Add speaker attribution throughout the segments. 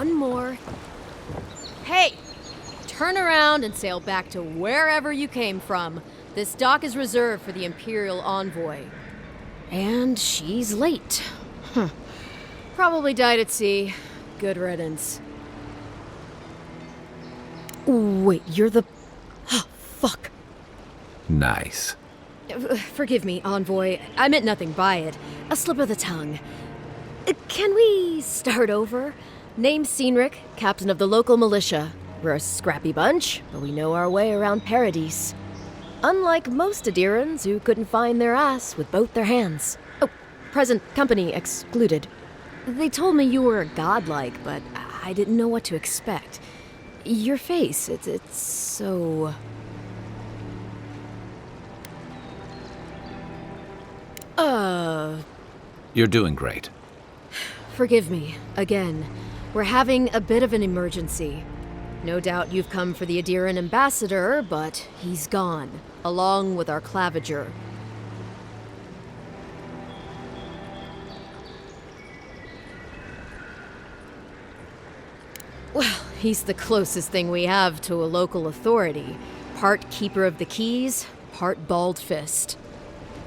Speaker 1: one more. Hey! Turn around and sail back to wherever you came from. This dock is reserved for the Imperial Envoy. And she's late. Probably died at sea. Good riddance. Wait, you're the... Oh, fuck.
Speaker 2: Nice.
Speaker 1: Forgive me, Envoy. I meant nothing by it. A slip of the tongue. Can we start over? Name's Cynric, captain of the local militia. We're a scrappy bunch, but we know our way around Paradise. Unlike most Adirans who couldn't find their ass with both their hands. Oh, present company excluded. They told me you were godlike, but I didn't know what to expect. Your face, it's so...
Speaker 2: You're doing great.
Speaker 1: Forgive me, again. We're having a bit of an emergency. No doubt you've come for the Adiran ambassador, but he's gone, along with our claviger. Well, he's the closest thing we have to a local authority. Part keeper of the keys, part bald fist.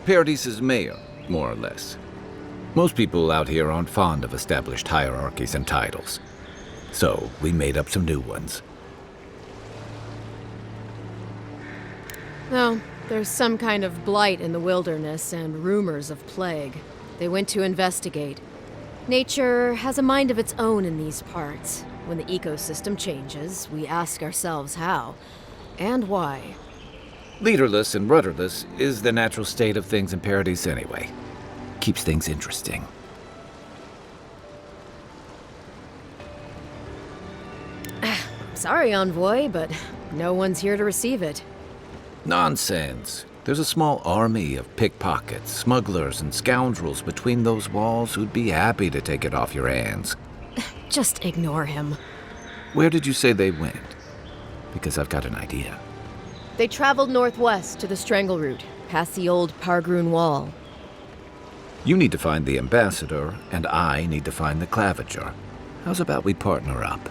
Speaker 2: Paradise's mayor, more or less. Most people out here aren't fond of established hierarchies and titles. So, we made up some new ones.
Speaker 1: No, there's some kind of blight in the wilderness and rumors of plague. They went to investigate. Nature has a mind of its own in these parts. When the ecosystem changes, we ask ourselves how and why.
Speaker 2: Leaderless and rudderless is the natural state of things in Paradise anyway. Keeps things interesting.
Speaker 1: Sorry, Envoy, but no one's here to receive it.
Speaker 2: Nonsense. There's a small army of pickpockets, smugglers, and scoundrels between those walls who'd be happy to take it off your hands.
Speaker 1: Just ignore him.
Speaker 2: Where did you say they went? Because I've got an idea.
Speaker 1: They traveled northwest to the Strangle Route, past the old Pargroon Wall.
Speaker 2: You need to find the ambassador, and I need to find the claviger. How's about we partner up?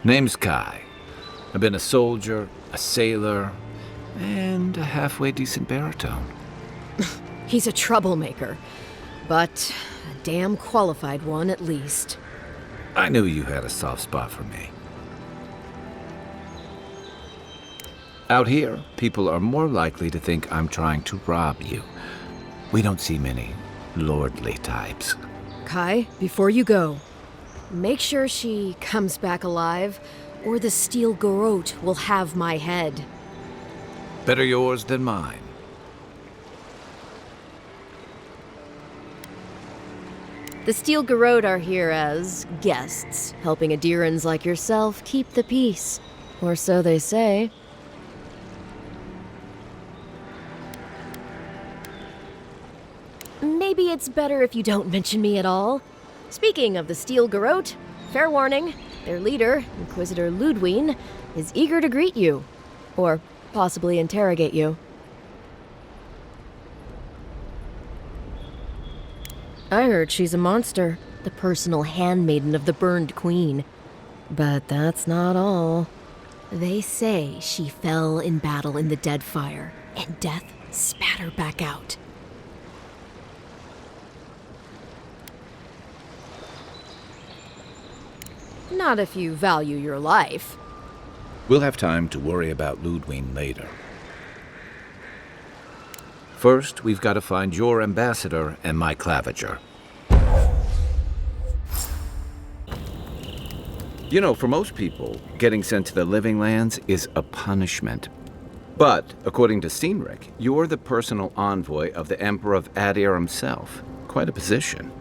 Speaker 2: Name's Kai. I've been a soldier, a sailor, and a halfway decent baritone.
Speaker 1: He's a troublemaker, but a damn qualified one at least.
Speaker 2: I knew you had a soft spot for me. Out here, people are more likely to think I'm trying to rob you. We don't see many lordly types.
Speaker 1: Kai, before you go, make sure she comes back alive, or the steel garrote will have my head.
Speaker 2: Better yours than mine.
Speaker 1: The steel garrote are here as guests, helping Adirans like yourself keep the peace. Or so they say. Maybe it's better if you don't mention me at all. Speaking of the steel garrote, fair warning, their leader, Inquisitor Ludwine, is eager to greet you. Or possibly interrogate you. I heard she's a monster, the personal handmaiden of the burned queen. But that's not all. They say she fell in battle in the Deadfire, and death spat her back out. Not if you value your life.
Speaker 2: We'll have time to worry about Ludwine later. First, we've got to find your ambassador and my claviger. You know, for most people, getting sent to the Living Lands is a punishment. But, according to Cynric, you're the personal envoy of the Emperor of Adir himself. Quite a position.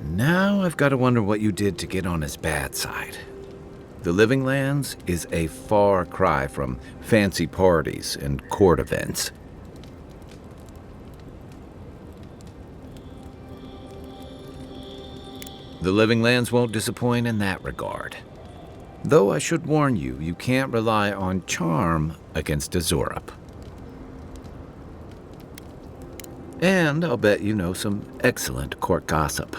Speaker 2: Now I've got to wonder what you did to get on his bad side. The Living Lands is a far cry from fancy parties and court events. The living lands won't disappoint in that regard. Though I should warn you, you can't rely on charm against Azorup. And I'll bet you know some excellent court gossip.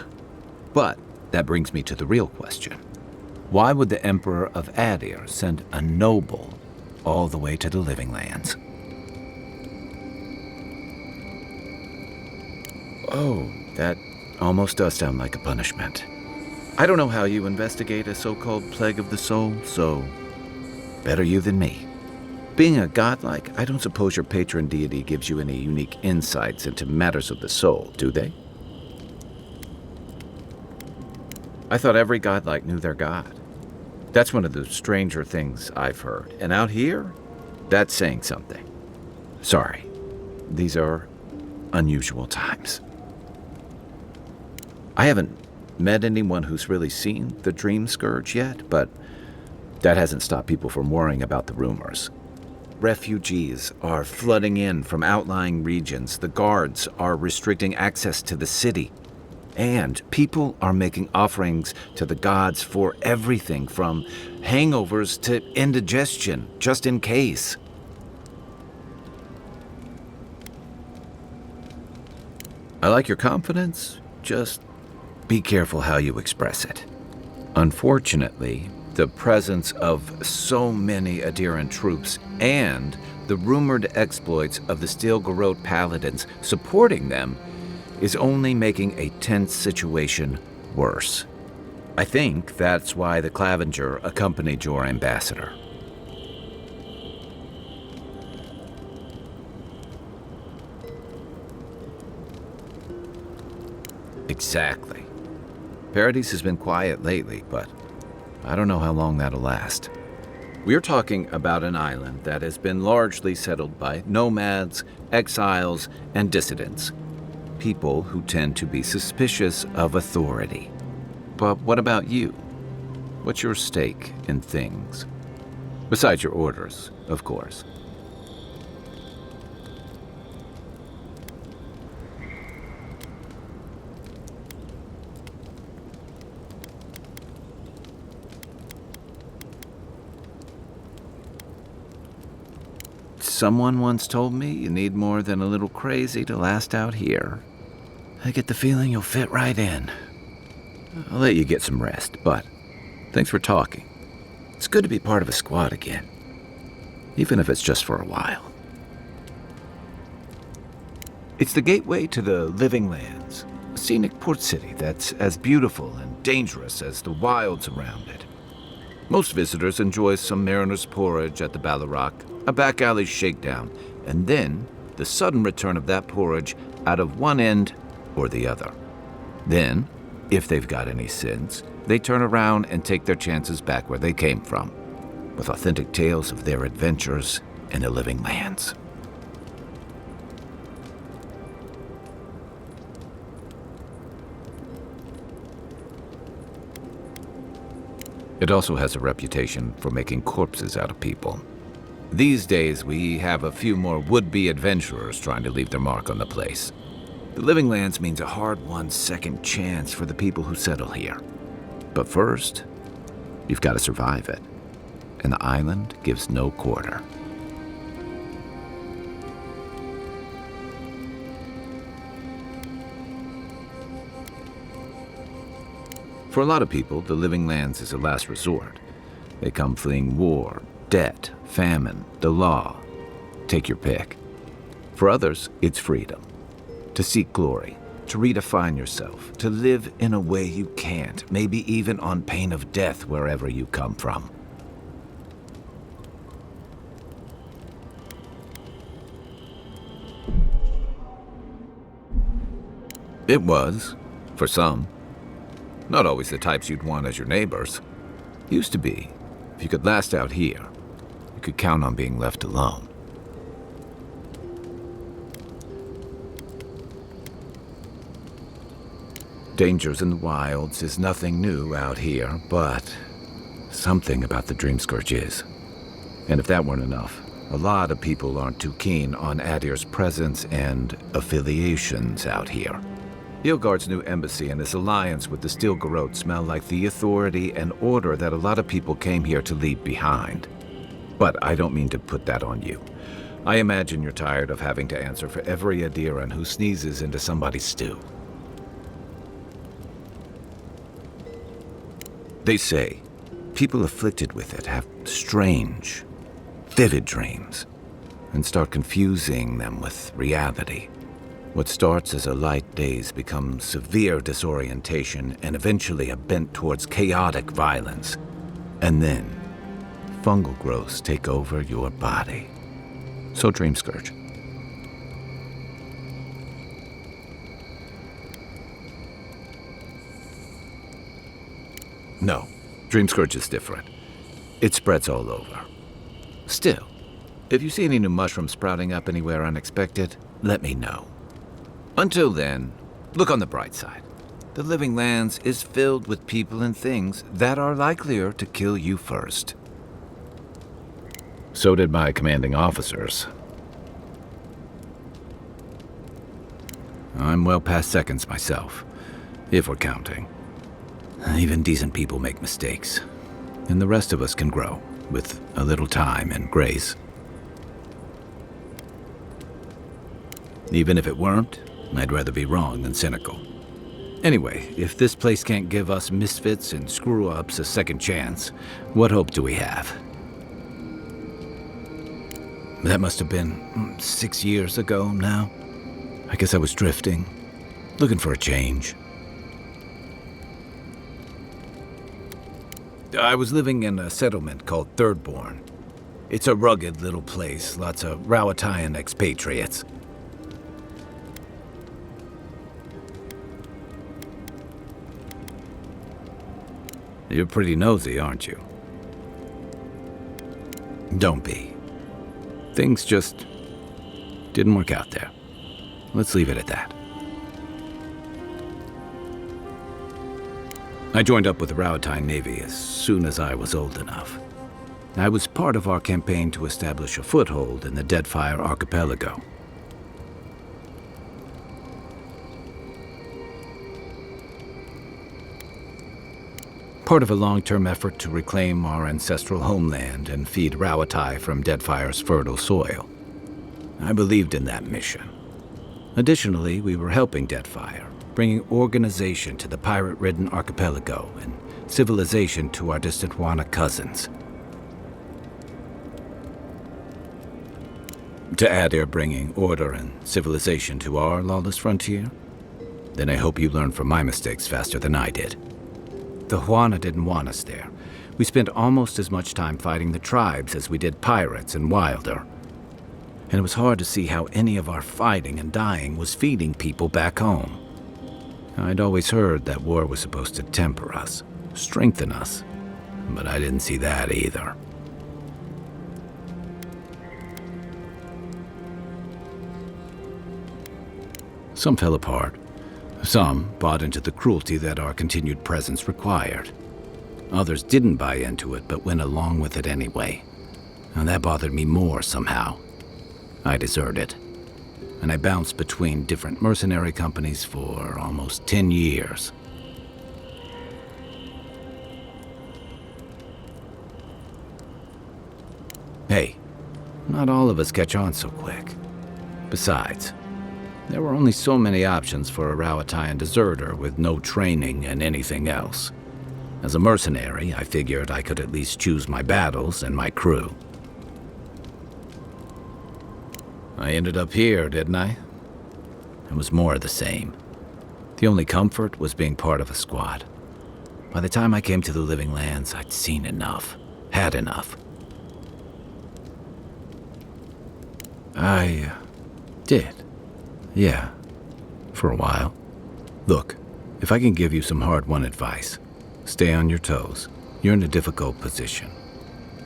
Speaker 2: But that brings me to the real question. Why would the Emperor of Adir send a noble all the way to the living lands? Oh, that almost does sound like a punishment. I don't know how you investigate a so-called plague of the soul, so better you than me. Being a godlike, I don't suppose your patron deity gives you any unique insights into matters of the soul, do they? I thought every godlike knew their god. That's one of the stranger things I've heard. And out here, that's saying something. Sorry, these are unusual times. I haven't met anyone who's really seen the Dream Scourge yet, but that hasn't stopped people from worrying about the rumors. Refugees are flooding in from outlying regions. The guards are restricting access to the city. And people are making offerings to the gods for everything from hangovers to indigestion, just in case. I like your confidence, just be careful how you express it. Unfortunately, the presence of so many Adiran troops and the rumored exploits of the Steel Garrote Paladins supporting them is only making a tense situation worse. I think that's why the Clavenger accompanied your ambassador. Exactly. Paradise has been quiet lately, but I don't know how long that'll last. We're talking about an island that has been largely settled by nomads, exiles, and dissidents. People who tend to be suspicious of authority. But what about you? What's your stake in things? Besides your orders, of course. Someone once told me you need more than a little crazy to last out here. I get the feeling you'll fit right in. I'll let you get some rest, but thanks for talking. It's good to be part of a squad again, even if it's just for a while. It's the gateway to the living lands, a scenic port city that's as beautiful and dangerous as the wilds around it. Most visitors enjoy some mariner's porridge at the Ballarrock, a back alley shakedown, and then the sudden return of that porridge out of one end or the other. Then, if they've got any sins, they turn around and take their chances back where they came from, with authentic tales of their adventures in the living lands. It also has a reputation for making corpses out of people. These days, we have a few more would-be adventurers trying to leave their mark on the place. The living lands means a hard-won second chance for the people who settle here. But first, you've got to survive it. And the island gives no quarter. For a lot of people, the living lands is a last resort. They come fleeing war, debt, famine, the law. Take your pick. For others, it's freedom. To seek glory, to redefine yourself, to live in a way you can't, maybe even on pain of death wherever you come from. It was, for some. Not always the types you'd want as your neighbors. Used to be. If you could last out here, you could count on being left alone. Dangers in the wilds is nothing new out here, but something about the Dream Scourge is. And if that weren't enough, a lot of people aren't too keen on Adir's presence and affiliations out here. Ilgard's new embassy and his alliance with the Steel Garrote smell like the authority and order that a lot of people came here to leave behind. But I don't mean to put that on you. I imagine you're tired of having to answer for every Adiran who sneezes into somebody's stew. They say people afflicted with it have strange, vivid dreams and start confusing them with reality. What starts as a light daze becomes severe disorientation and eventually a bent towards chaotic violence. And then, fungal growths take over your body. So Dream Scourge. No, Dream Scourge is different. It spreads all over. Still, if you see any new mushrooms sprouting up anywhere unexpected, let me know. Until then, look on the bright side. The Living Lands is filled with people and things that are likelier to kill you first. So did my commanding officers. I'm well past seconds myself, if we're counting. Even decent people make mistakes, and the rest of us can grow with a little time and grace. Even if it weren't, I'd rather be wrong than cynical. Anyway, if this place can't give us misfits and screw-ups a second chance, what hope do we have? That must have been 6 years ago now. I guess I was drifting, looking for a change. I was living in a settlement called Thirdborn. It's a rugged little place, lots of Rawatayan expatriates. You're pretty nosy, aren't you? Don't be. Things just didn't work out there. Let's leave it at that. I joined up with the Rawatayan Navy as soon as I was old enough. I was part of our campaign to establish a foothold in the Deadfire Archipelago. Part of a long-term effort to reclaim our ancestral homeland and feed Rawatai from Deadfire's fertile soil. I believed in that mission. Additionally, we were helping Deadfire, bringing organization to the pirate-ridden archipelago and civilization to our distant Wana cousins. To Adir bringing order and civilization to our lawless frontier? Then I hope you learn from my mistakes faster than I did. The Huana didn't want us there. We spent almost as much time fighting the tribes as we did pirates and Wilder. And it was hard to see how any of our fighting and dying was feeding people back home. I'd always heard that war was supposed to temper us, strengthen us, but I didn't see that either. Some fell apart. Some bought into the cruelty that our continued presence required. Others didn't buy into it, but went along with it anyway. And that bothered me more somehow. I deserted. And I bounced between different mercenary companies for almost 10 years. Hey, not all of us catch on so quick. Besides, there were only so many options for a Rawatayan deserter with no training and anything else. As a mercenary, I figured I could at least choose my battles and my crew. I ended up here, didn't I? It was more of the same. The only comfort was being part of a squad. By the time I came to the Living Lands, I'd seen enough, had enough. I did. Yeah, for a while. Look, if I can give you some hard-won advice, stay on your toes. You're in a difficult position.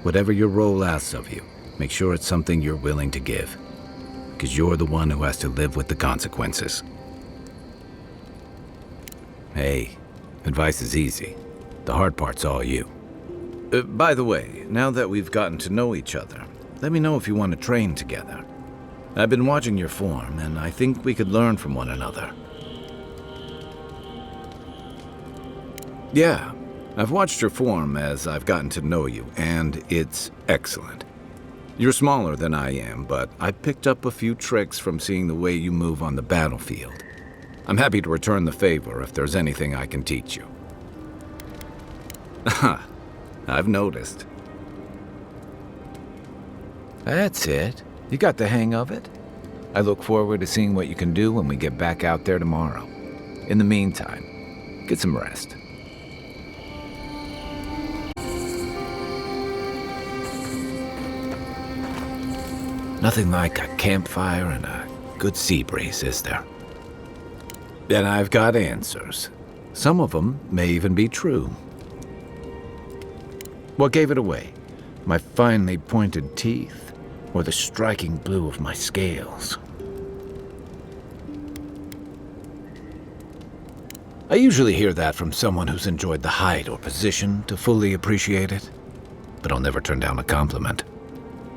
Speaker 2: Whatever your role asks of you, make sure it's something you're willing to give. Because you're the one who has to live with the consequences. Hey, advice is easy. The hard part's all you. By the way, now that we've gotten to know each other, let me know if you want to train together. I've been watching your form, and I think we could learn from one another. Yeah, I've watched your form as I've gotten to know you, and it's excellent. You're smaller than I am, but I picked up a few tricks from seeing the way you move on the battlefield. I'm happy to return the favor if there's anything I can teach you. I've noticed. That's it. You got the hang of it. I look forward to seeing what you can do when we get back out there tomorrow. In the meantime, get some rest. Nothing like a campfire and a good sea breeze, is there? And I've got answers. Some of them may even be true. What gave it away? My finely pointed teeth, or the striking blue of my scales? I usually hear that from someone who's enjoyed the height or position to fully appreciate it, but I'll never turn down a compliment.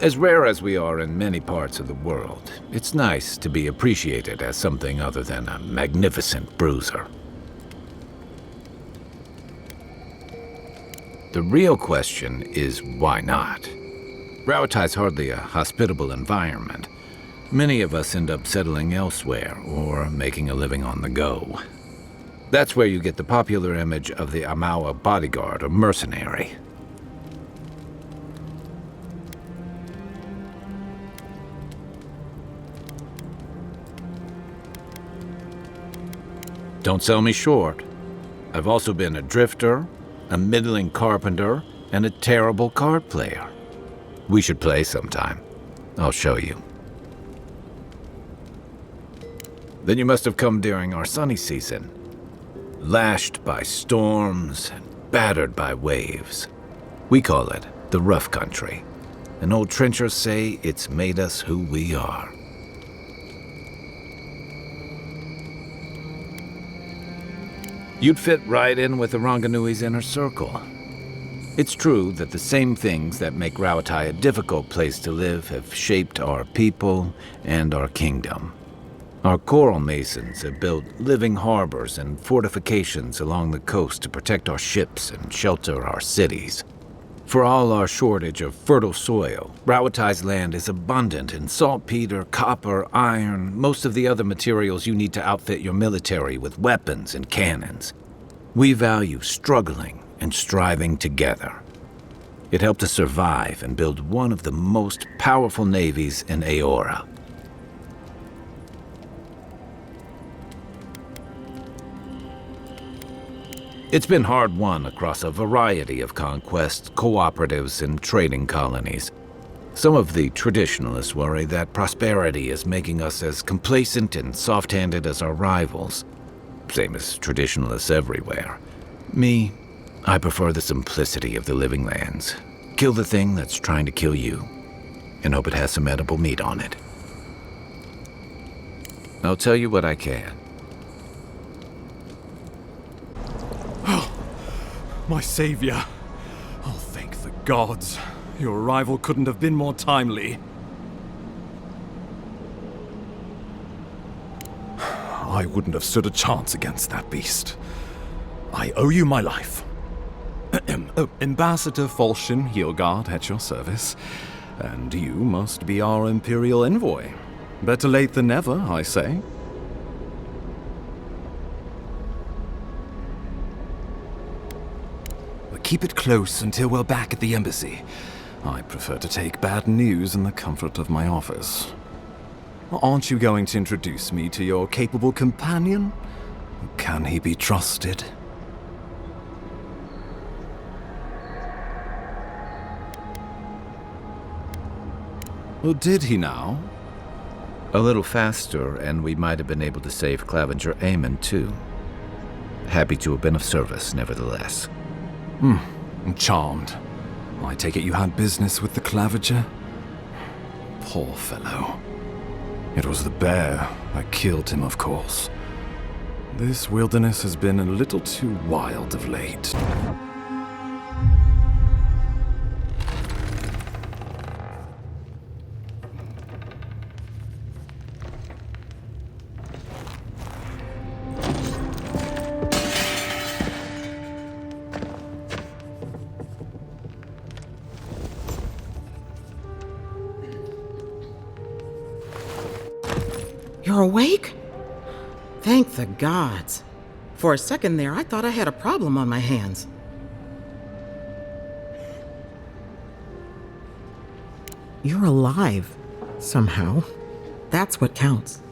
Speaker 2: As rare as we are in many parts of the world, it's nice to be appreciated as something other than a magnificent bruiser. The real question is why not? Rauatai's hardly a hospitable environment. Many of us end up settling elsewhere or making a living on the go. That's where you get the popular image of the Amawa bodyguard or mercenary. Don't sell me short. I've also been a drifter, a middling carpenter, and a terrible card player. We should play sometime. I'll show you. Then you must have come during our sunny season. Lashed by storms and battered by waves. We call it the rough country. And old trenchers say it's made us who we are. You'd fit right in with the Ranganui's inner circle. It's true that the same things that make Rauatai a difficult place to live have shaped our people and our kingdom. Our coral masons have built living harbors and fortifications along the coast to protect our ships and shelter our cities. For all our shortage of fertile soil, Rauatai's land is abundant in saltpeter, copper, iron, most of the other materials you need to outfit your military with weapons and cannons. We value struggling and striving together. It helped us survive and build one of the most powerful navies in Aora. It's been hard-won across a variety of conquests, cooperatives, and trading colonies. Some of the traditionalists worry that prosperity is making us as complacent and soft-handed as our rivals. Same as traditionalists everywhere. Me, I prefer the simplicity of the living lands. Kill the thing that's trying to kill you, and hope it has some edible meat on it. I'll tell you what I can.
Speaker 3: My savior. Oh, thank the gods. Your arrival couldn't have been more timely. I wouldn't have stood a chance against that beast. I owe you my life. Ambassador Falchion Heelguard at your service. And you must be our Imperial envoy. Better late than never, I say. Keep it close until we're back at the embassy. I prefer to take bad news in the comfort of my office. Aren't you going to introduce me to your capable companion? Can he be trusted? Or did he now?
Speaker 2: A little faster, and we might have been able to save Clavenger Aemon, too. Happy to have been of service, nevertheless.
Speaker 3: I'm charmed. I take it you had business with the Clavenger? Poor fellow. It was the bear that killed him, of course. This wilderness has been a little too wild of late.
Speaker 4: You're awake? Thank the gods. For a second there, I thought I had a problem on my hands. You're alive, somehow. That's what counts.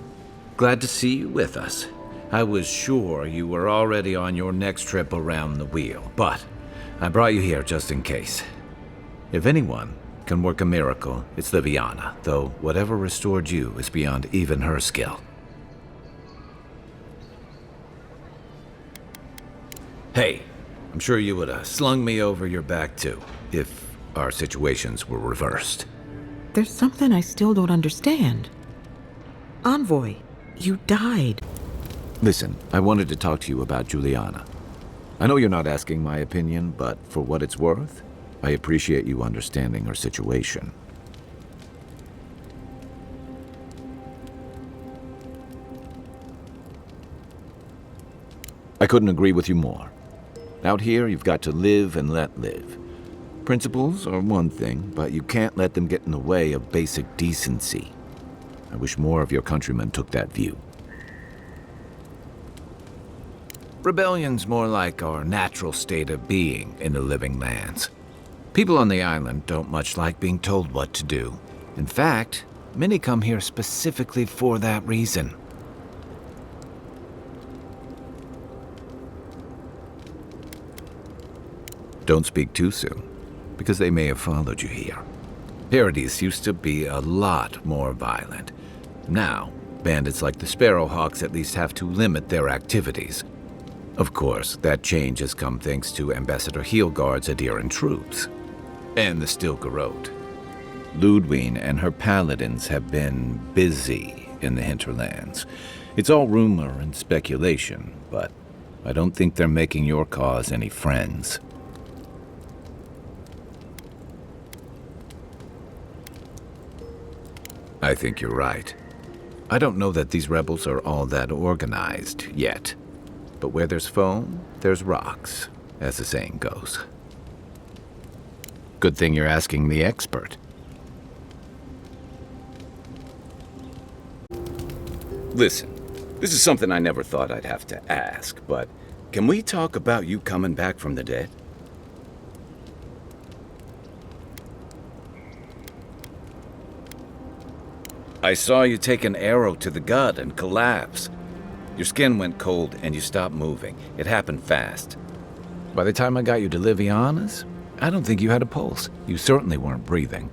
Speaker 2: Glad to see you with us. I was sure you were already on your next trip around the wheel, but I brought you here just in case. If anyone can work a miracle, it's Liviana, though whatever restored you is beyond even her skill. Hey, I'm sure you would have slung me over your back too, if our situations were reversed.
Speaker 4: There's something I still don't understand. Envoy, you died.
Speaker 2: Listen, I wanted to talk to you about Juliana. I know you're not asking my opinion, but for what it's worth, I appreciate you understanding her situation. I couldn't agree with you more. Out here, you've got to live and let live. Principles are one thing, but you can't let them get in the way of basic decency. I wish more of your countrymen took that view. Rebellion's more like our natural state of being in the living lands. People on the island don't much like being told what to do. In fact, many come here specifically for that reason. Don't speak too soon, because they may have followed you here. Paradise used to be a lot more violent. Now, bandits like the Sparrowhawks at least have to limit their activities. Of course, that change has come thanks to Ambassador Heelguard's adherent troops. And the Stilgarrote. Ludwine and her paladins have been busy in the hinterlands. It's all rumor and speculation, but I don't think they're making your cause any friends. I think you're right. I don't know that these rebels are all that organized yet. But where there's foam, there's rocks, as the saying goes. Good thing you're asking the expert. Listen, this is something I never thought I'd have to ask, but can we talk about you coming back from the dead? I saw you take an arrow to the gut and collapse. Your skin went cold and you stopped moving. It happened fast. By the time I got you to Liviana's, I don't think you had a pulse. You certainly weren't breathing.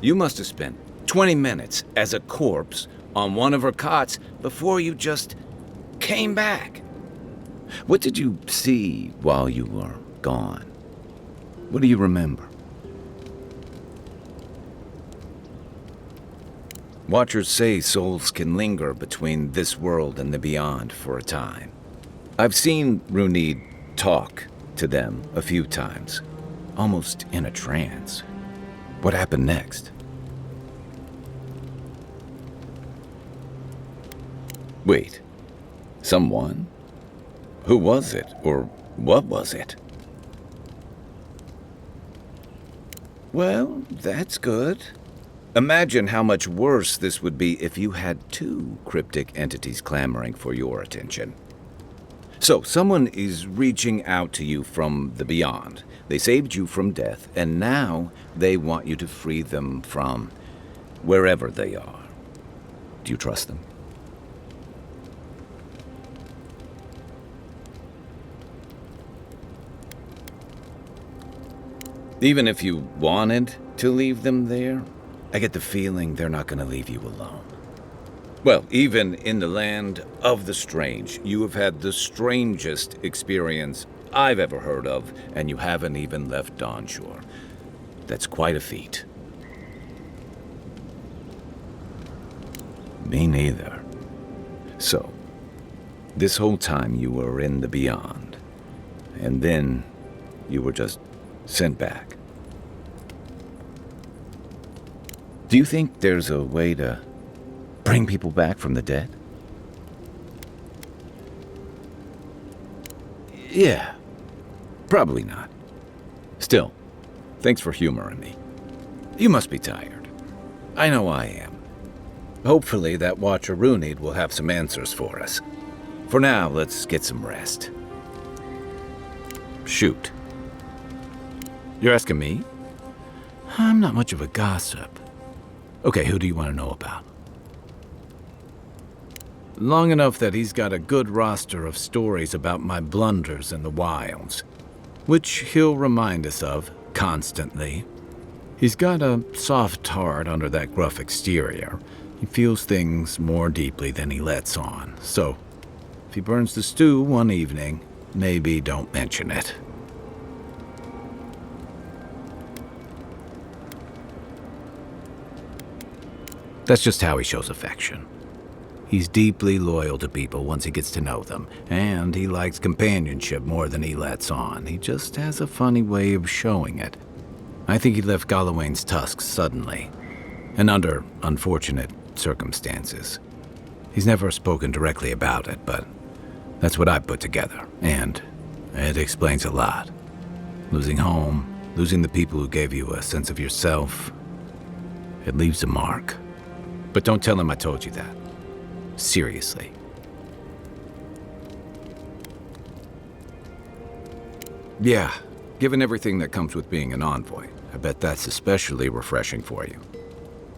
Speaker 2: You must have spent 20 minutes as a corpse on one of her cots before you just came back. What did you see while you were gone? What do you remember? Watchers say souls can linger between this world and the beyond for a time. I've seen Runid talk to them a few times, almost in a trance. What happened next? Wait, someone? Who was it, or what was it? Well, that's good. Imagine how much worse this would be if you had two cryptic entities clamoring for your attention. So, someone is reaching out to you from the beyond. They saved you from death, and now they want you to free them from wherever they are. Do you trust them? Even if you wanted to leave them there, I get the feeling they're not going to leave you alone. Well, even in the land of the strange, you have had the strangest experience I've ever heard of, and you haven't even left Dawnshore. That's quite a feat. Me neither. So, this whole time you were in the beyond, and then you were just sent back. Do you think there's a way to bring people back from the dead? Yeah, probably not. Still, thanks for humoring me. You must be tired. I know I am. Hopefully that Watcher Runid will have some answers for us. For now, let's get some rest. Shoot. You're asking me? I'm not much of a gossip. Okay, who do you want to know about? Long enough that he's got a good roster of stories about my blunders in the wilds, which he'll remind us of constantly. He's got a soft heart under that gruff exterior. He feels things more deeply than he lets on, so if he burns the stew one evening, maybe don't mention it. That's just how he shows affection. He's deeply loyal to people once he gets to know them, and he likes companionship more than he lets on. He just has a funny way of showing it. I think he left Galawain's Tusks suddenly, and under unfortunate circumstances. He's never spoken directly about it, but that's what I put together, and it explains a lot. Losing home, losing the people who gave you a sense of yourself, it leaves a mark. But don't tell him I told you that. Seriously. Yeah, given everything that comes with being an envoy, I bet that's especially refreshing for you.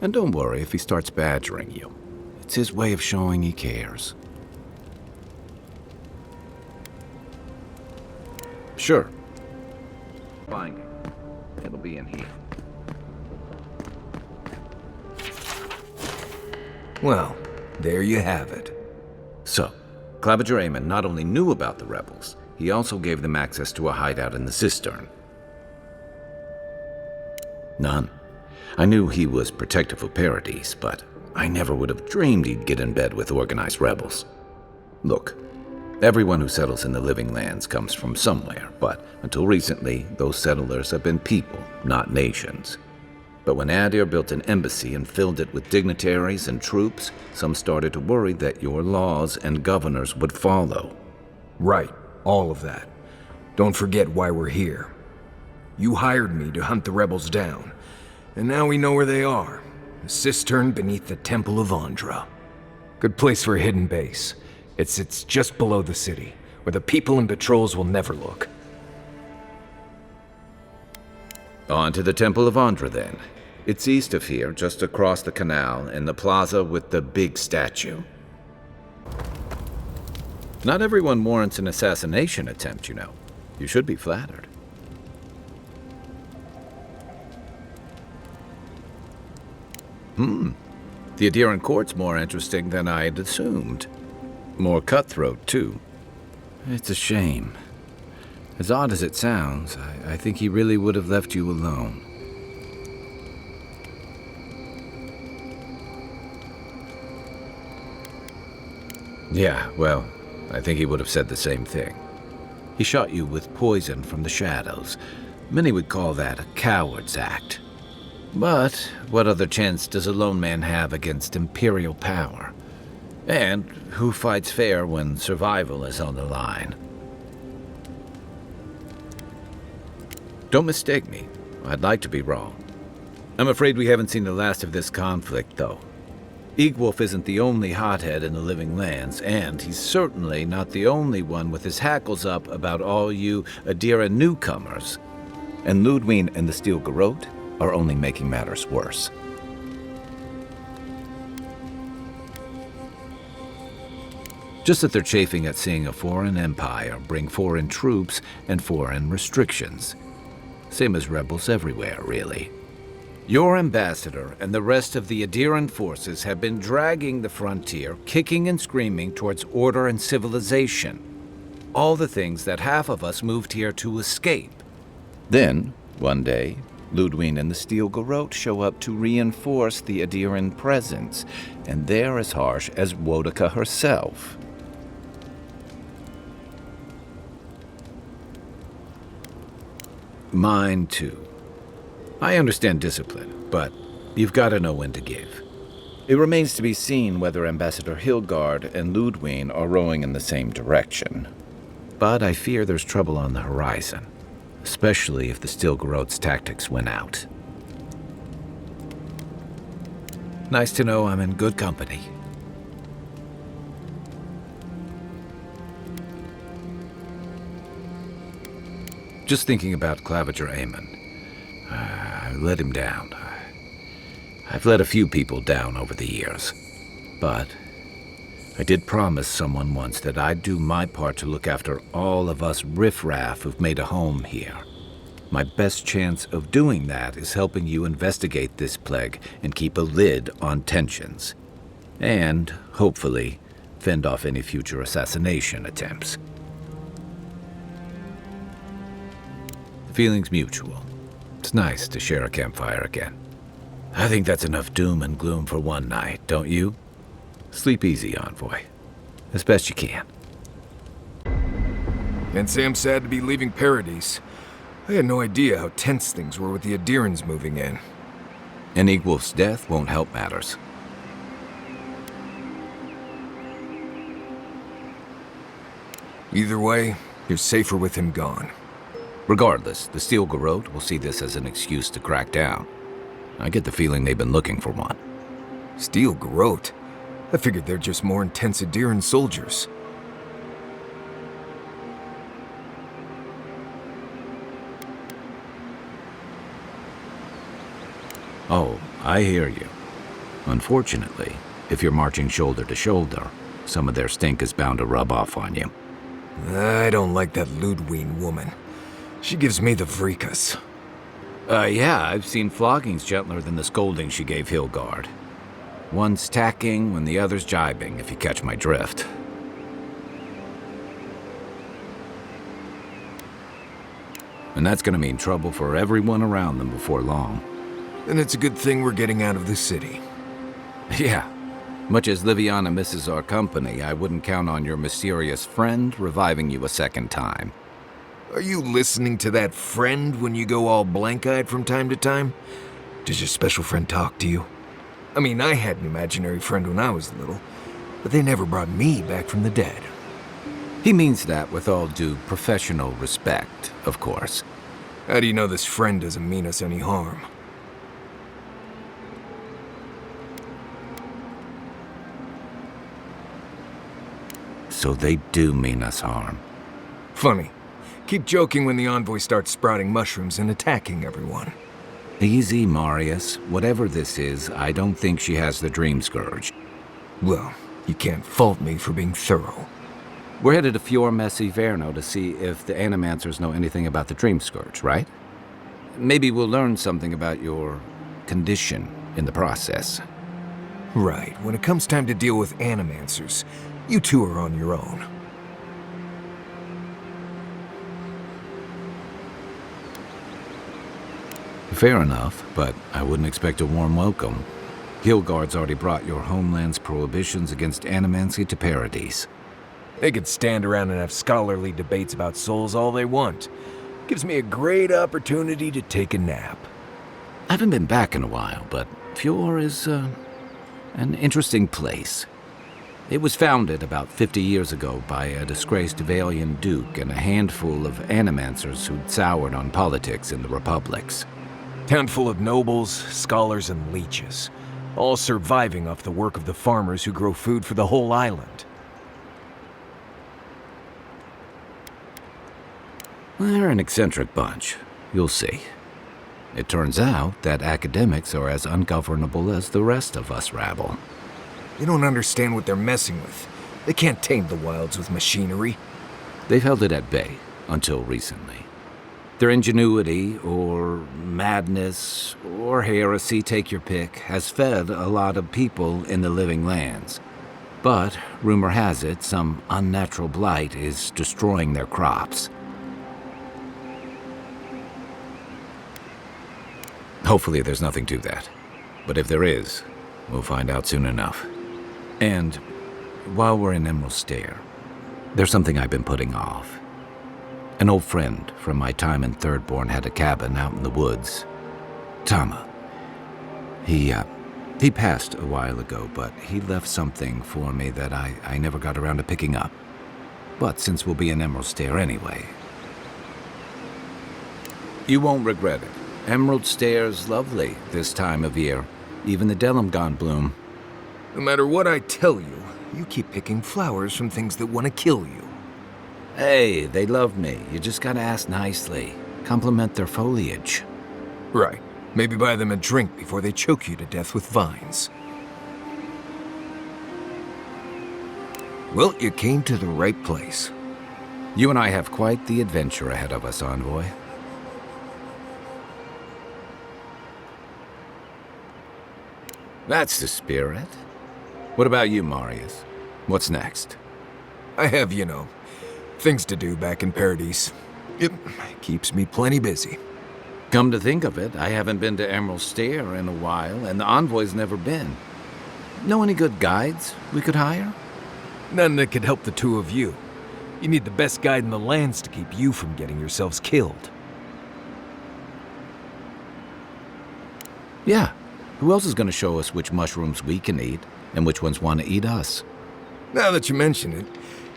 Speaker 2: And don't worry if he starts badgering you. It's his way of showing he cares. Sure. Fine. It'll be in here.
Speaker 5: Well, there you have it.
Speaker 2: So, Clavager Aemon not only knew about the rebels, he also gave them access to a hideout in the cistern. None. I knew he was protective of Paradise, but I never would have dreamed he'd get in bed with organized rebels. Look, everyone who settles in the Living Lands comes from somewhere, but until recently, those settlers have been people, not nations. But when Adir built an embassy and filled it with dignitaries and troops, some started to worry that your laws and governors would follow.
Speaker 5: Right, all of that. Don't forget why we're here. You hired me to hunt the rebels down, and now we know where they are. A cistern beneath the Temple of Andra. Good place for a hidden base. It sits just below the city, where the people and patrols will never look.
Speaker 2: On to the Temple of Andra, then. It's east of here, just across the canal, in the plaza with the big statue. Not everyone warrants an assassination attempt, you know. You should be flattered. The Adiran court's more interesting than I had assumed. More cutthroat, too. It's a shame. As odd as it sounds, I think he really would have left you alone. Yeah, well, I think he would have said the same thing. He shot you with poison from the shadows. Many would call that a coward's act. But what other chance does a lone man have against imperial power? And who fights fair when survival is on the line? Don't mistake me. I'd like to be wrong. I'm afraid we haven't seen the last of this conflict, though. Eagwolf isn't the only hothead in the Living Lands, and he's certainly not the only one with his hackles up about all you Adira newcomers. And Ludwine and the Steel Garrote are only making matters worse. Just that they're chafing at seeing a foreign empire bring foreign troops and foreign restrictions. Same as rebels everywhere, really. Your ambassador and the rest of the Adiran forces have been dragging the frontier, kicking and screaming towards order and civilization. All the things that half of us moved here to escape. Then, one day, Ludwine and the Steel Garrote show up to reinforce the Adiran presence, and they're as harsh as Wodaka herself. Mine, too. I understand discipline, but you've got to know when to give. It remains to be seen whether Ambassador Hilgard and Ludwine are rowing in the same direction. But I fear there's trouble on the horizon, especially if the Steel Garrote's tactics win out. Nice to know I'm in good company. Just thinking about Claviger Amon. I let him down. I've let a few people down over the years. But I did promise someone once that I'd do my part to look after all of us riffraff who've made a home here. My best chance of doing that is helping you investigate this plague and keep a lid on tensions. And, hopefully, fend off any future assassination attempts. The feeling's mutual. It's nice to share a campfire again. I think that's enough doom and gloom for one night, don't you? Sleep easy, Envoy. As best you can.
Speaker 5: Can't say I'm sad to be leaving Paradise. I had no idea how tense things were with the Adirans moving in.
Speaker 2: An Wolf's death won't help matters.
Speaker 5: Either way, you're safer with him gone.
Speaker 2: Regardless, the Steel Garrote will see this as an excuse to crack down. I get the feeling they've been looking for one.
Speaker 5: Steel Garrote? I figured they're just more intense Adiran soldiers.
Speaker 2: Oh, I hear you. Unfortunately, if you're marching shoulder to shoulder, some of their stink is bound to rub off on you.
Speaker 5: I don't like that Ludwig woman. She gives me the vrikas.
Speaker 2: Yeah, I've seen floggings gentler than the scolding she gave Hilgard. One's tacking when the other's jibing, if you catch my drift. And that's gonna mean trouble for everyone around them before long.
Speaker 5: Then it's a good thing we're getting out of the city.
Speaker 2: Yeah. Much as Liviana misses our company, I wouldn't count on your mysterious friend reviving you a second time.
Speaker 5: Are you listening to that friend when you go all blank-eyed from time to time? Does your special friend talk to you? I mean, I had an imaginary friend when I was little, but they never brought me back from the dead.
Speaker 2: He means that with all due professional respect, of course.
Speaker 5: How do you know this friend doesn't mean us any harm?
Speaker 2: So they do mean us harm.
Speaker 5: Funny. Keep joking when the envoy starts sprouting mushrooms and attacking everyone.
Speaker 2: Easy, Marius. Whatever this is, I don't think she has the Dream Scourge.
Speaker 5: Well, you can't fault me for being thorough.
Speaker 2: We're headed to Fior Messi Verno to see if the Animancers know anything about the Dream Scourge, right? Maybe we'll learn something about your condition in the process.
Speaker 5: Right. When it comes time to deal with Animancers, you two are on your own.
Speaker 2: Fair enough, but I wouldn't expect a warm welcome. Hilgard's already brought your homeland's prohibitions against animancy to Paradise.
Speaker 5: They could stand around and have scholarly debates about souls all they want. Gives me a great opportunity to take a nap.
Speaker 2: I haven't been back in a while, but Fior is, an interesting place. It was founded about 50 years ago by a disgraced Valian duke and a handful of animancers who'd soured on politics in the republics.
Speaker 5: Town full of nobles, scholars, and leeches, all surviving off the work of the farmers who grow food for the whole island.
Speaker 2: They're an eccentric bunch. You'll see. It turns out that academics are as ungovernable as the rest of us rabble.
Speaker 5: They don't understand what they're messing with. They can't tame the wilds with machinery.
Speaker 2: They've held it at bay until recently. Their ingenuity, or madness, or heresy, take your pick, has fed a lot of people in the living lands. But, rumor has it, some unnatural blight is destroying their crops. Hopefully there's nothing to that. But if there is, we'll find out soon enough. And while we're in Emerald Stair, there's something I've been putting off. An old friend from my time in Thirdborn had a cabin out in the woods. Tama. He passed a while ago, but he left something for me that I never got around to picking up. But since we'll be in Emerald Stair anyway, you won't regret it. Emerald Stair's lovely this time of year. Even the Delumgon bloom.
Speaker 5: No matter what I tell you, you keep picking flowers from things that want to kill you.
Speaker 2: Hey, they love me. You just gotta ask nicely. Compliment their foliage.
Speaker 5: Right. Maybe buy them a drink before they choke you to death with vines. Well, you came to the right place.
Speaker 2: You and I have quite the adventure ahead of us, Envoy. That's the spirit. What about you, Marius? What's next?
Speaker 5: I have, things to do back in Paradise. It keeps me plenty busy.
Speaker 2: Come to think of it, I haven't been to Emerald Stair in a while, and the Envoy's never been. Know any good guides we could hire?
Speaker 5: None that could help the two of you. You need the best guide in the lands to keep you from getting yourselves killed.
Speaker 2: Yeah. Who else is going to show us which mushrooms we can eat, and which ones want to eat us?
Speaker 5: Now that you mention it,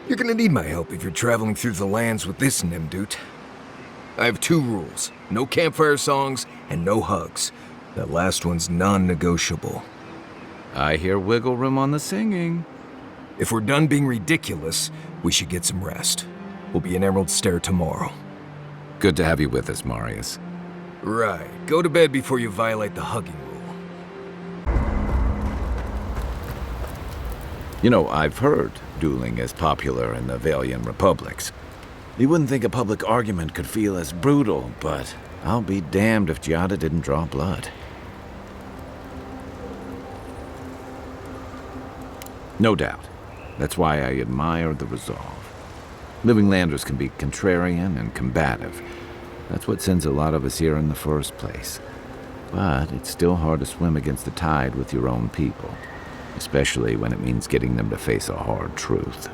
Speaker 5: you're gonna need my help if you're traveling through the lands with this Nimdut. I have 2 rules. No campfire songs, and no hugs. That last one's non-negotiable.
Speaker 2: I hear wiggle room on the singing.
Speaker 5: If we're done being ridiculous, we should get some rest. We'll be in Emerald Stair tomorrow.
Speaker 2: Good to have you with us, Marius.
Speaker 5: Right. Go to bed before you violate the hugging rule.
Speaker 2: You know, I've heard dueling is popular in the Valian republics. You wouldn't think a public argument could feel as brutal, but I'll be damned if Giada didn't draw blood. No doubt. That's why I admire the resolve. Living Landers can be contrarian and combative. That's what sends a lot of us here in the first place. But it's still hard to swim against the tide with your own people, especially when it means getting them to face a hard truth.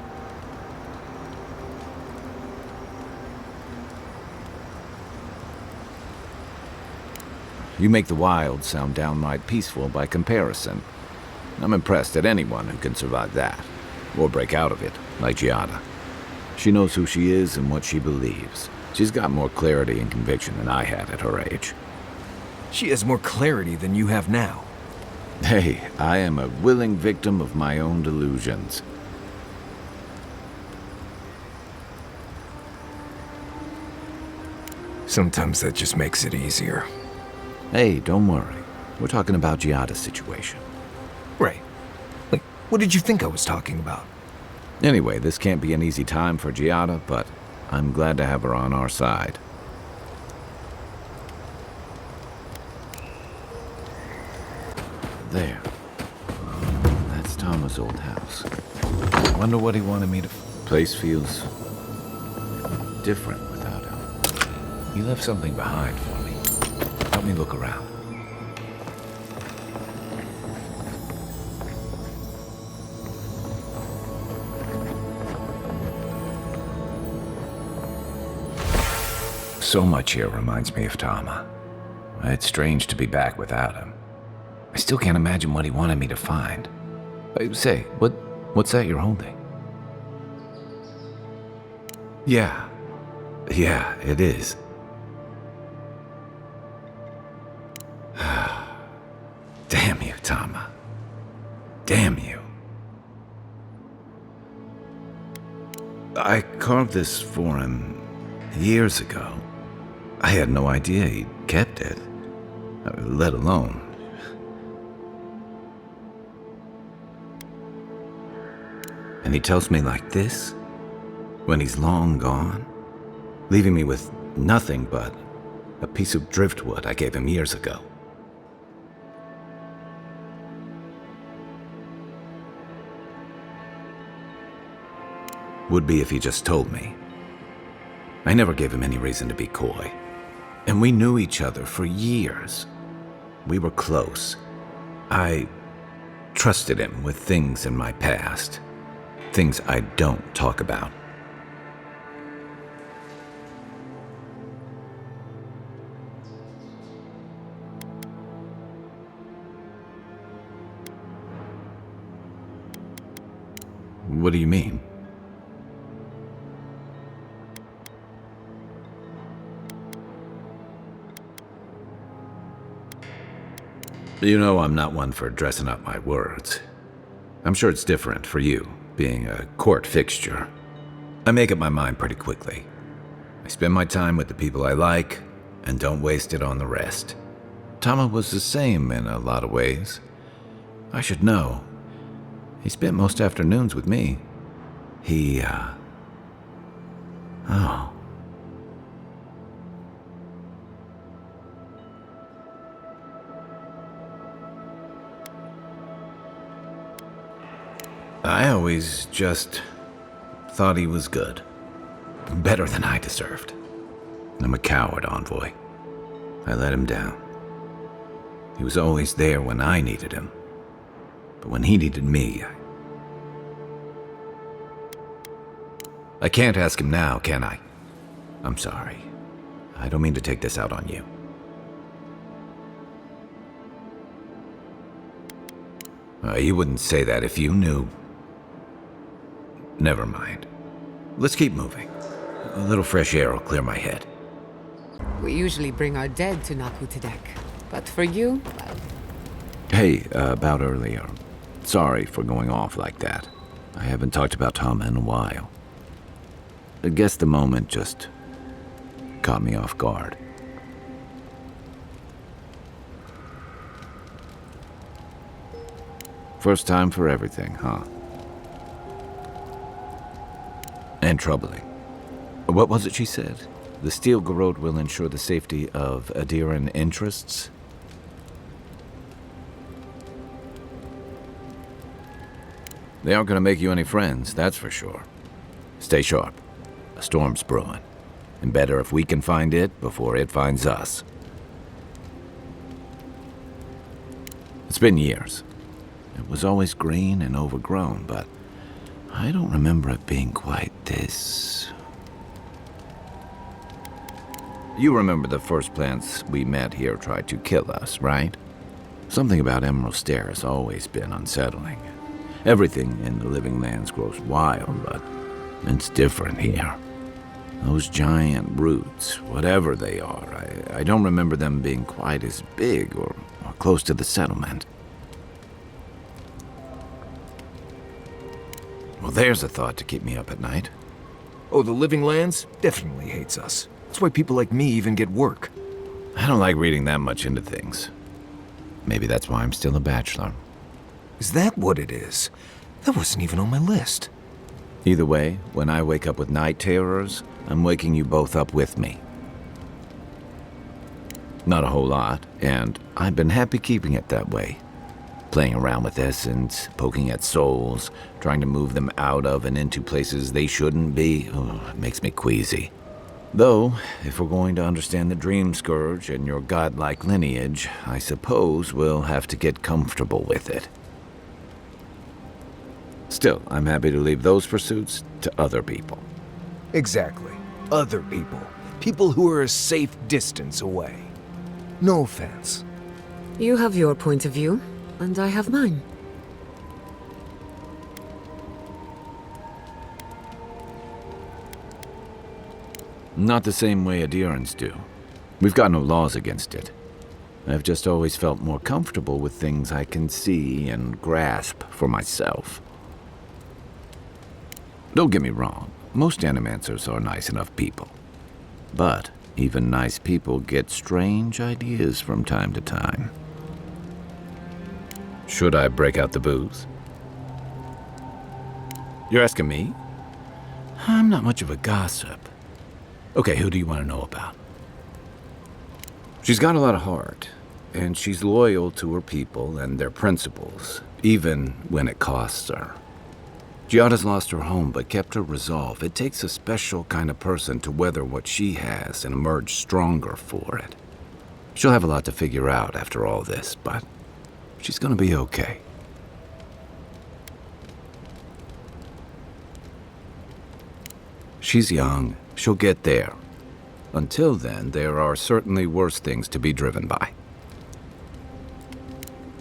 Speaker 2: You make the wild sound downright peaceful by comparison. I'm impressed at anyone who can survive that, or break out of it, like Giada. She knows who she is and what she believes. She's got more clarity and conviction than I had at her age.
Speaker 5: She has more clarity than you have now.
Speaker 2: Hey, I am a willing victim of my own delusions.
Speaker 5: Sometimes that just makes it easier.
Speaker 2: Hey, don't worry. We're talking about Giada's situation.
Speaker 5: Right. Like, what did you think I was talking about?
Speaker 2: Anyway, this can't be an easy time for Giada, but I'm glad to have her on our side. There. That's Tama's old house. Wonder what he wanted me to... Place feels different without him. He left something behind for me. Help me look around. So much here reminds me of Tama. It's strange to be back without him. I still can't imagine what he wanted me to find. Say, what's that you're holding? Yeah, it is. Damn you, Tama. Damn you. I carved this for him years ago. I had no idea he'd kept it, let alone... And he tells me like this, when he's long gone, leaving me with nothing but a piece of driftwood I gave him years ago. Would be if he just told me. I never gave him any reason to be coy. And we knew each other for years. We were close. I trusted him with things in my past. Things I don't talk about. What do you mean? You know I'm not one for dressing up my words. I'm sure it's different for you, being a court fixture. I make up my mind pretty quickly. I spend my time with the people I like, and don't waste it on the rest. Tama was the same in a lot of ways. I should know. He spent most afternoons with me. Oh. I always just thought he was good. Better than I deserved. I'm a coward, Envoy. I let him down. He was always there when I needed him. But when he needed me, I can't ask him now, can I? I'm sorry. I don't mean to take this out on you. You wouldn't say that if you knew. Never mind. Let's keep moving. A little fresh air will clear my head.
Speaker 6: We usually bring our dead to Nakutadek. But for you, well...
Speaker 2: Hey, about earlier. Sorry for going off like that. I haven't talked about Tama in a while. I guess the moment just caught me off guard. First time for everything, huh? And troubling. What was it she said? The Steel Garrote will ensure the safety of Adiran interests? They aren't going to make you any friends, that's for sure. Stay sharp. A storm's brewing. And better if we can find it before it finds us. It's been years. It was always green and overgrown, but I don't remember it being quite this. You remember the first plants we met here tried to kill us, right? Something about Emerald Stair has always been unsettling. Everything in the living lands grows wild, but it's different here. Those giant roots, whatever they are, I don't remember them being quite as big or close to the settlement. Well, there's a thought to keep me up at night.
Speaker 5: Oh, the Living Lands definitely hates us. That's why people like me even get work.
Speaker 2: I don't like reading that much into things. Maybe that's why I'm still a bachelor.
Speaker 5: Is that what it is? That wasn't even on my list.
Speaker 2: Either way, when I wake up with night terrors, I'm waking you both up with me. Not a whole lot, and I've been happy keeping it that way. Playing around with essence, poking at souls, trying to move them out of and into places they shouldn't be, it makes me queasy. Though, if we're going to understand the Dream Scourge and your godlike lineage, I suppose we'll have to get comfortable with it. Still, I'm happy to leave those pursuits to other people.
Speaker 5: Exactly. Other people. People who are a safe distance away. No offense.
Speaker 6: You have your point of view, and I have mine.
Speaker 2: Not the same way Adirans do. We've got no laws against it. I've just always felt more comfortable with things I can see and grasp for myself. Don't get me wrong, most animancers are nice enough people. But even nice people get strange ideas from time to time. Should I break out the booze? You're asking me? I'm not much of a gossip. Okay, who do you want to know about? She's got a lot of heart, and she's loyal to her people and their principles, even when it costs her. Giada's lost her home, but kept her resolve. It takes a special kind of person to weather what she has and emerge stronger for it. She'll have a lot to figure out after all this, but she's gonna be okay. She's young. She'll get there. Until then, there are certainly worse things to be driven by.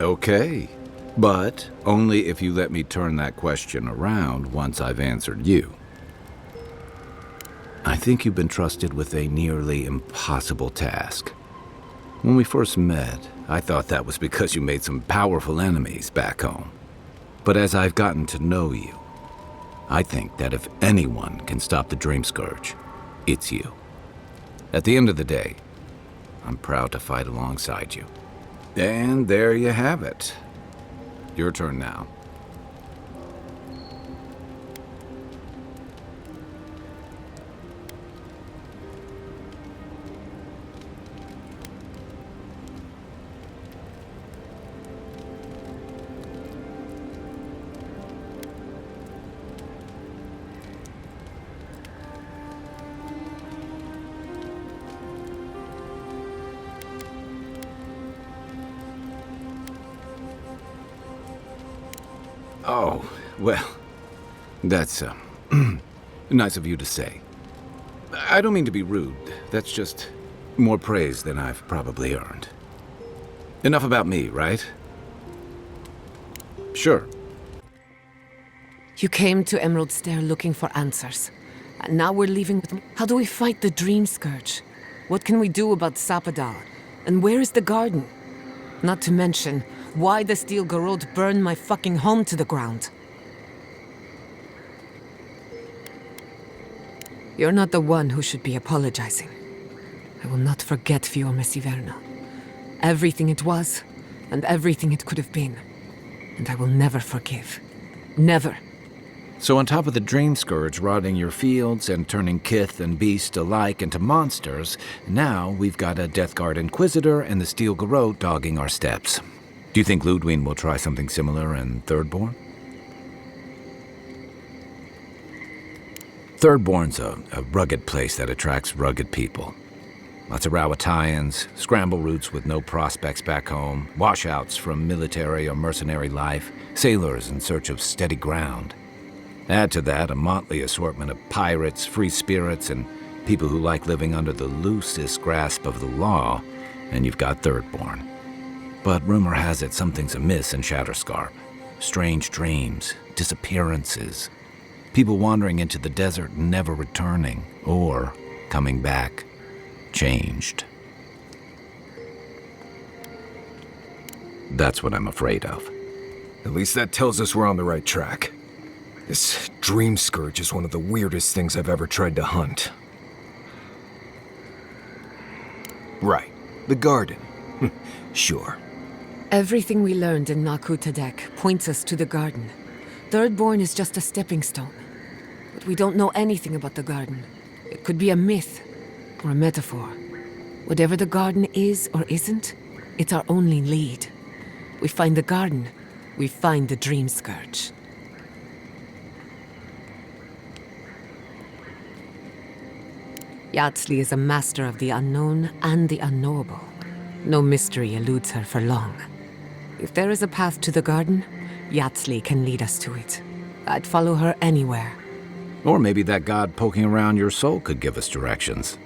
Speaker 2: Okay. But only if you let me turn that question around once I've answered you. I think you've been trusted with a nearly impossible task. When we first met, I thought that was because you made some powerful enemies back home. But as I've gotten to know you, I think that if anyone can stop the Dream Scourge, it's you. At the end of the day, I'm proud to fight alongside you. And there you have it. Your turn now. Oh, well, that's, nice of you to say. I don't mean to be rude. That's just more praise than I've probably earned. Enough about me, right? Sure.
Speaker 6: You came to Emerald Stair looking for answers. And now we're leaving with them. How do we fight the Dream Scourge? What can we do about Sapadal? And where is the garden? Not to mention, why the Steel Garrote burned my fucking home to the ground. You're not the one who should be apologizing. I will not forget Fiorme Siverna. Everything it was, and everything it could have been. And I will never forgive. Never.
Speaker 2: So on top of the Dream Scourge rotting your fields and turning kith and beast alike into monsters, now we've got a Deathguard Inquisitor and the Steel Garrote dogging our steps. Do you think Ludwine will try something similar in Thirdborn? Thirdborn's a rugged place that attracts rugged people. Lots of Rawatayans, scramble routes with no prospects back home, washouts from military or mercenary life, sailors in search of steady ground. Add to that a motley assortment of pirates, free spirits, and people who like living under the loosest grasp of the law, and you've got Thirdborn. But rumor has it something's amiss in Shatterscarp. Strange dreams, disappearances, people wandering into the desert and never returning, or coming back, changed. That's what I'm afraid of.
Speaker 5: At least that tells us we're on the right track. This Dream Scourge is one of the weirdest things I've ever tried to hunt. Right, the garden. Sure.
Speaker 6: Everything we learned in Naku Tadek points us to the garden. Thirdborn is just a stepping stone. But we don't know anything about the garden. It could be a myth, or a metaphor. Whatever the garden is or isn't, it's our only lead. We find the garden, we find the Dream Scourge. Yatsley is a master of the unknown and the unknowable. No mystery eludes her for long. If there is a path to the garden, Yatsley can lead us to it. I'd follow her anywhere.
Speaker 2: Or maybe that god poking around your soul could give us directions.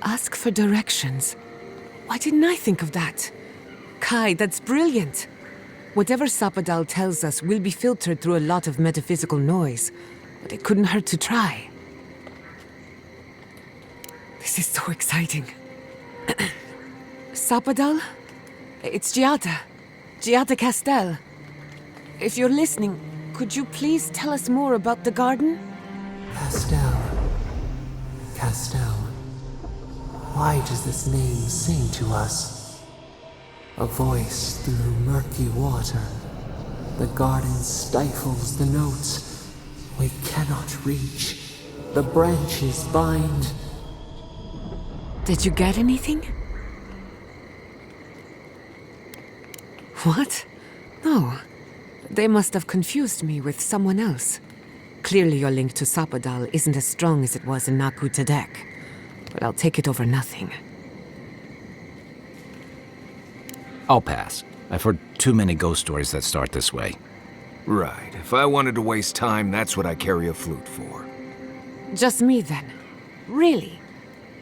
Speaker 6: Ask for directions? Why didn't I think of that? Kai, that's brilliant. Whatever Sapadal tells us will be filtered through a lot of metaphysical noise, but it couldn't hurt to try. This is so exciting. Sapadal? It's Giada. Giada Castel. If you're listening, could you please tell us more about the garden?
Speaker 7: Castel. Why does this name sing to us? A voice through murky water. The garden stifles the notes we cannot reach. The branches bind.
Speaker 6: Did you get anything? What? No. They must have confused me with someone else. Clearly your link to Sapadal isn't as strong as it was in Naku Tadek. But I'll take it over nothing.
Speaker 2: I'll pass. I've heard too many ghost stories that start this way.
Speaker 5: Right. If I wanted to waste time, that's what I carry a flute for.
Speaker 6: Just me then? Really?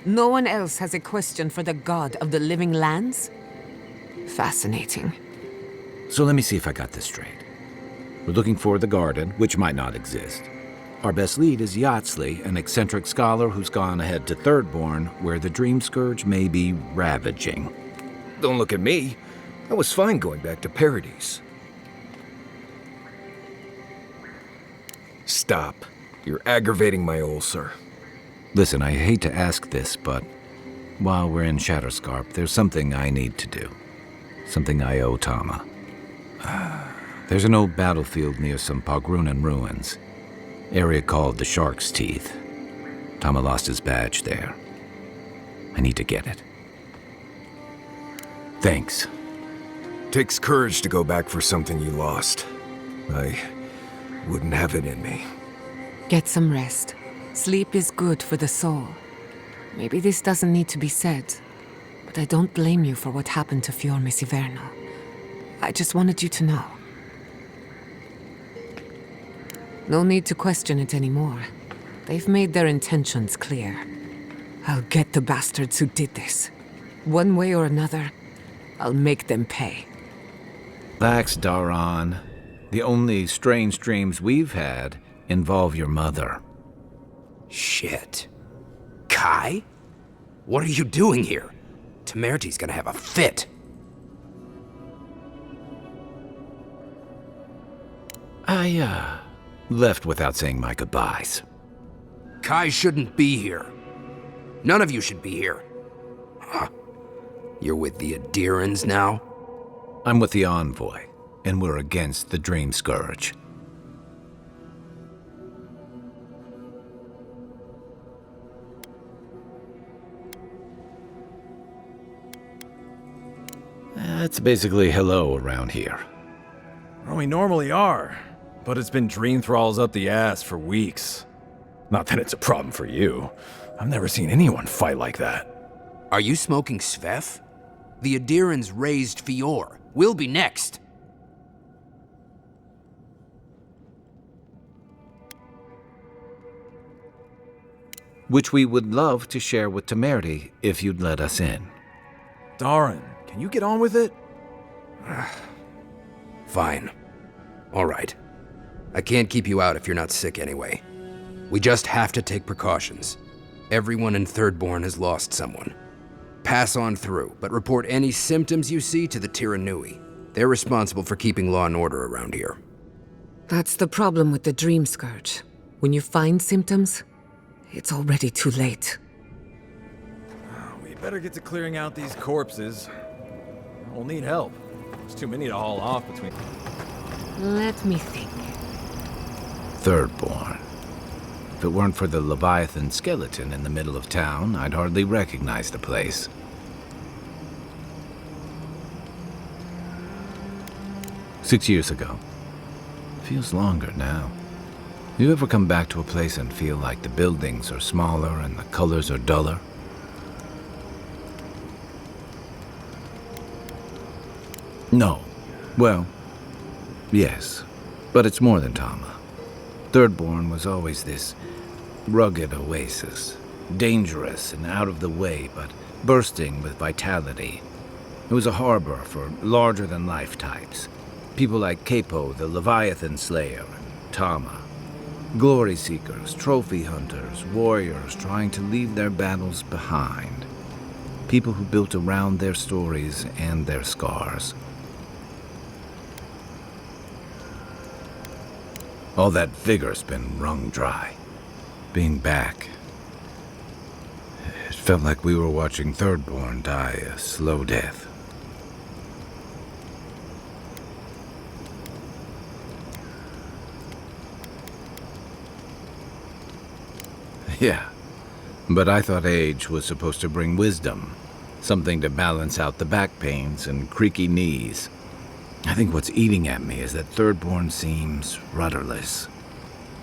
Speaker 6: No one else has a question for the god of the living lands? Fascinating.
Speaker 2: So let me see if I got this straight. We're looking for the garden, which might not exist. Our best lead is Yatsley, an eccentric scholar who's gone ahead to Thirdborn, where the Dream Scourge may be ravaging.
Speaker 5: Don't look at me. I was fine going back to Paradise. Stop. You're aggravating my ulcer.
Speaker 2: Listen, I hate to ask this, but while we're in Shatterscarp, there's something I need to do. Something I owe Tama. There's an old battlefield near some Pogrunan ruins. Area called the Shark's Teeth. Tama lost his badge there. I need to get it. Thanks.
Speaker 5: Takes courage to go back for something you lost. I wouldn't have it in me.
Speaker 6: Get some rest. Sleep is good for the soul. Maybe this doesn't need to be said, but I don't blame you for what happened to Fiorme Siverno. I just wanted you to know. No need to question it anymore. They've made their intentions clear. I'll get the bastards who did this. One way or another, I'll make them pay.
Speaker 2: Relax, Daron. The only strange dreams we've had involve your mother.
Speaker 8: Shit. Kai? What are you doing here? Temerty's gonna have a fit.
Speaker 2: I, left without saying my goodbyes.
Speaker 8: Kai shouldn't be here. None of you should be here. Huh. You're with the Adirans now?
Speaker 2: I'm with the Envoy, and we're against the Dream Scourge. That's basically hello around here.
Speaker 3: Well, we normally are, but it's been dream thralls up the ass for weeks. Not that it's a problem for you. I've never seen anyone fight like that.
Speaker 8: Are you smoking Svef? The Adirans raised Fior. We'll be next.
Speaker 2: Which we would love to share with Temerity if you'd let us in.
Speaker 3: Daron, can you get on with it?
Speaker 8: Fine. All right. I can't keep you out if you're not sick anyway. We just have to take precautions. Everyone in Thirdborn has lost someone. Pass on through, but report any symptoms you see to the Tiranui. They're responsible for keeping law and order around here.
Speaker 6: That's the problem with the Dream Scourge. When you find symptoms, it's already too late.
Speaker 3: We better get to clearing out these corpses. We'll need help. There's too many to haul off between...
Speaker 6: Let me think.
Speaker 2: Thirdborn. If it weren't for the Leviathan skeleton in the middle of town, I'd hardly recognize the place. "6 years ago. Feels longer now. You ever come back to a place and feel like the buildings are smaller and the colors are duller? No. Well, yes. But it's more than Tama. Thirdborn was always this rugged oasis. Dangerous and out of the way, but bursting with vitality. It was a harbor for larger-than-life types. People like Capo, the Leviathan Slayer, and Tama. Glory seekers, trophy hunters, warriors trying to leave their battles behind. People who built around their stories and their scars. All that vigor's been wrung dry. Being back, it felt like we were watching Thirdborn die a slow death. Yeah, but I thought age was supposed to bring wisdom. Something to balance out the back pains and creaky knees. I think what's eating at me is that Thirdborn seems rudderless.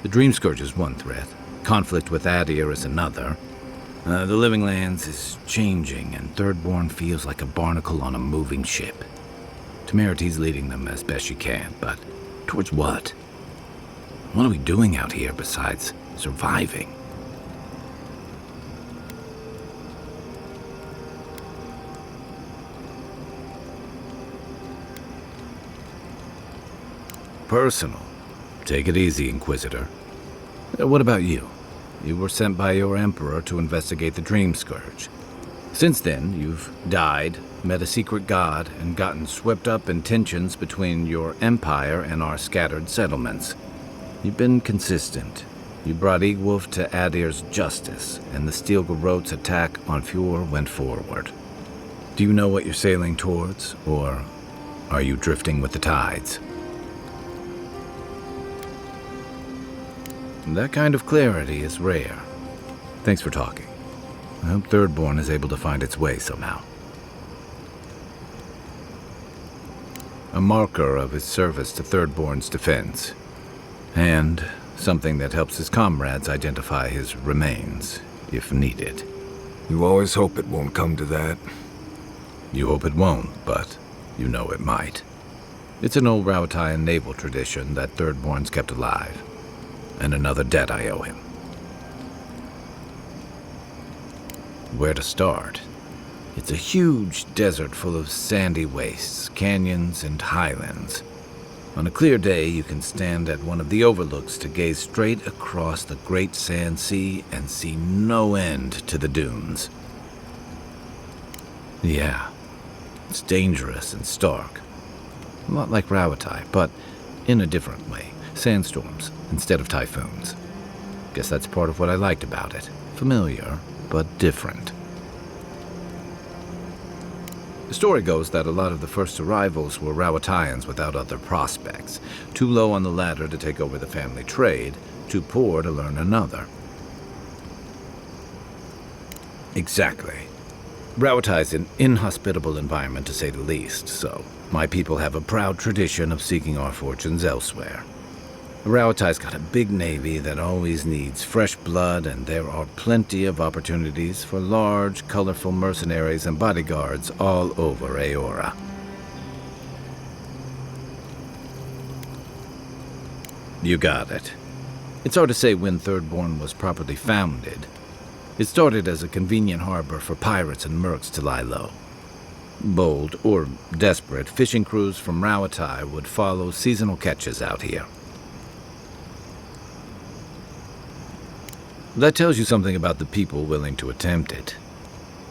Speaker 2: The Dream Scourge is one threat. Conflict with Adir is another. The Living Lands is changing, and Thirdborn feels like a barnacle on a moving ship. Temerity's leading them as best she can, but towards what? What are we doing out here besides surviving? Personal. Take it easy, Inquisitor. What about you? You were sent by your Emperor to investigate the Dream Scourge. Since then, you've died, met a secret god, and gotten swept up in tensions between your empire and our scattered settlements. You've been consistent. You brought Egwolf to Adir's justice, and the Steel Garrote's attack on Fjord went forward. Do you know what you're sailing towards, or are you drifting with the tides? That kind of clarity is rare. Thanks for talking. I hope Thirdborn is able to find its way somehow. A marker of his service to Thirdborn's defense, and something that helps his comrades identify his remains, if needed.
Speaker 5: You always hope it won't come to that.
Speaker 2: You hope it won't, but you know it might. It's an old Rauatayan naval tradition that Thirdborn's kept alive, and another debt I owe him. Where to start? It's a huge desert full of sandy wastes, canyons, and highlands. On a clear day, you can stand at one of the overlooks to gaze straight across the great sand sea and see no end to the dunes. Yeah, it's dangerous and stark. A lot like Rauatai, but in a different way. Sandstorms instead of typhoons. Guess that's part of what I liked about it. Familiar, but different. The story goes that a lot of the first arrivals were Rauataians without other prospects, too low on the ladder to take over the family trade, too poor to learn another. Exactly. Rauatai's an inhospitable environment, to say the least, so my people have a proud tradition of seeking our fortunes elsewhere. Rauatai's got a big navy that always needs fresh blood, and there are plenty of opportunities for large, colorful mercenaries and bodyguards all over Aora. You got it. It's hard to say when Thirdborn was properly founded. It started as a convenient harbor for pirates and mercs to lie low. Bold, or desperate, fishing crews from Rauatai would follow seasonal catches out here. That tells you something about the people willing to attempt it.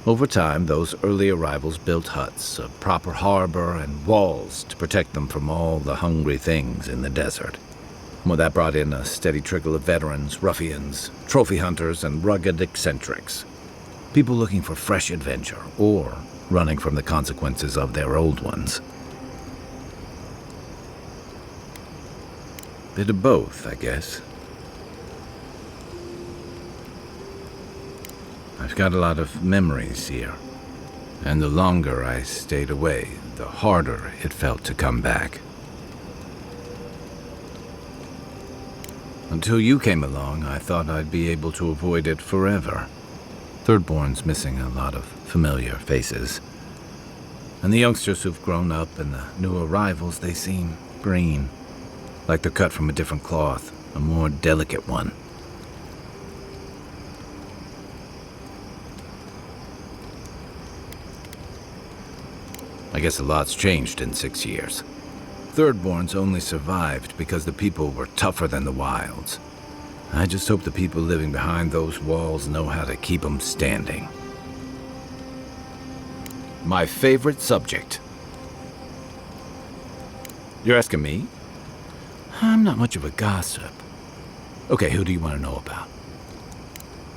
Speaker 2: Over time, those early arrivals built huts, a proper harbor, and walls to protect them from all the hungry things in the desert. Well, that brought in a steady trickle of veterans, ruffians, trophy hunters, and rugged eccentrics. People looking for fresh adventure, or running from the consequences of their old ones. Bit of both, I guess. I've got a lot of memories here, and the longer I stayed away, the harder it felt to come back. Until you came along, I thought I'd be able to avoid it forever. Thirdborn's missing a lot of familiar faces, and the youngsters who've grown up and the new arrivals, they seem green, like they're cut from a different cloth, a more delicate one. I guess a lot's changed in 6 years. Thirdborn's only survived because the people were tougher than the wilds. I just hope the people living behind those walls know how to keep them standing. My favorite subject. You're asking me? I'm not much of a gossip. Okay, who do you want to know about?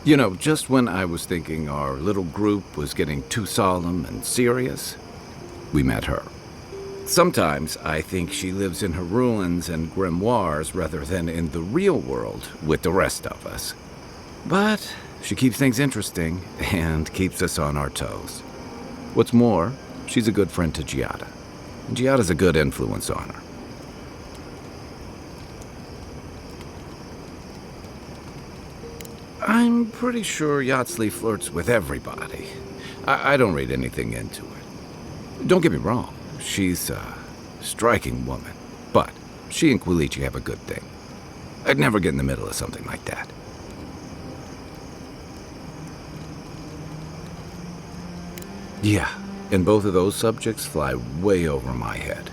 Speaker 2: You know, just when I was thinking our little group was getting too solemn and serious, we met her. Sometimes I think she lives in her ruins and grimoires rather than in the real world with the rest of us. But she keeps things interesting and keeps us on our toes. What's more, she's a good friend to Giada. And Giada's a good influence on her. I'm pretty sure Yatsley flirts with everybody. I don't read anything into it. Don't get me wrong, she's a striking woman, but she and Quilichi have a good thing. I'd never get in the middle of something like that. Yeah, and both of those subjects fly way over my head.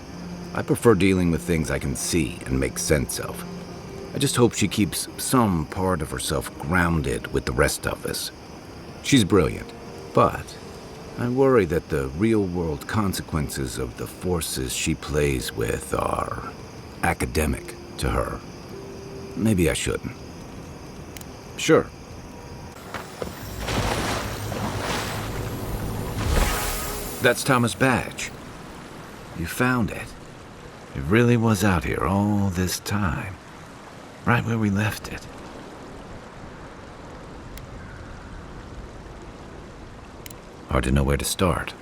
Speaker 2: I prefer dealing with things I can see and make sense of. I just hope she keeps some part of herself grounded with the rest of us. She's brilliant, but I worry that the real-world consequences of the forces she plays with are academic to her. Maybe I shouldn't. Sure. That's Thomas' badge. You found it. It really was out here all this time. Right where we left it. Hard to know where to start.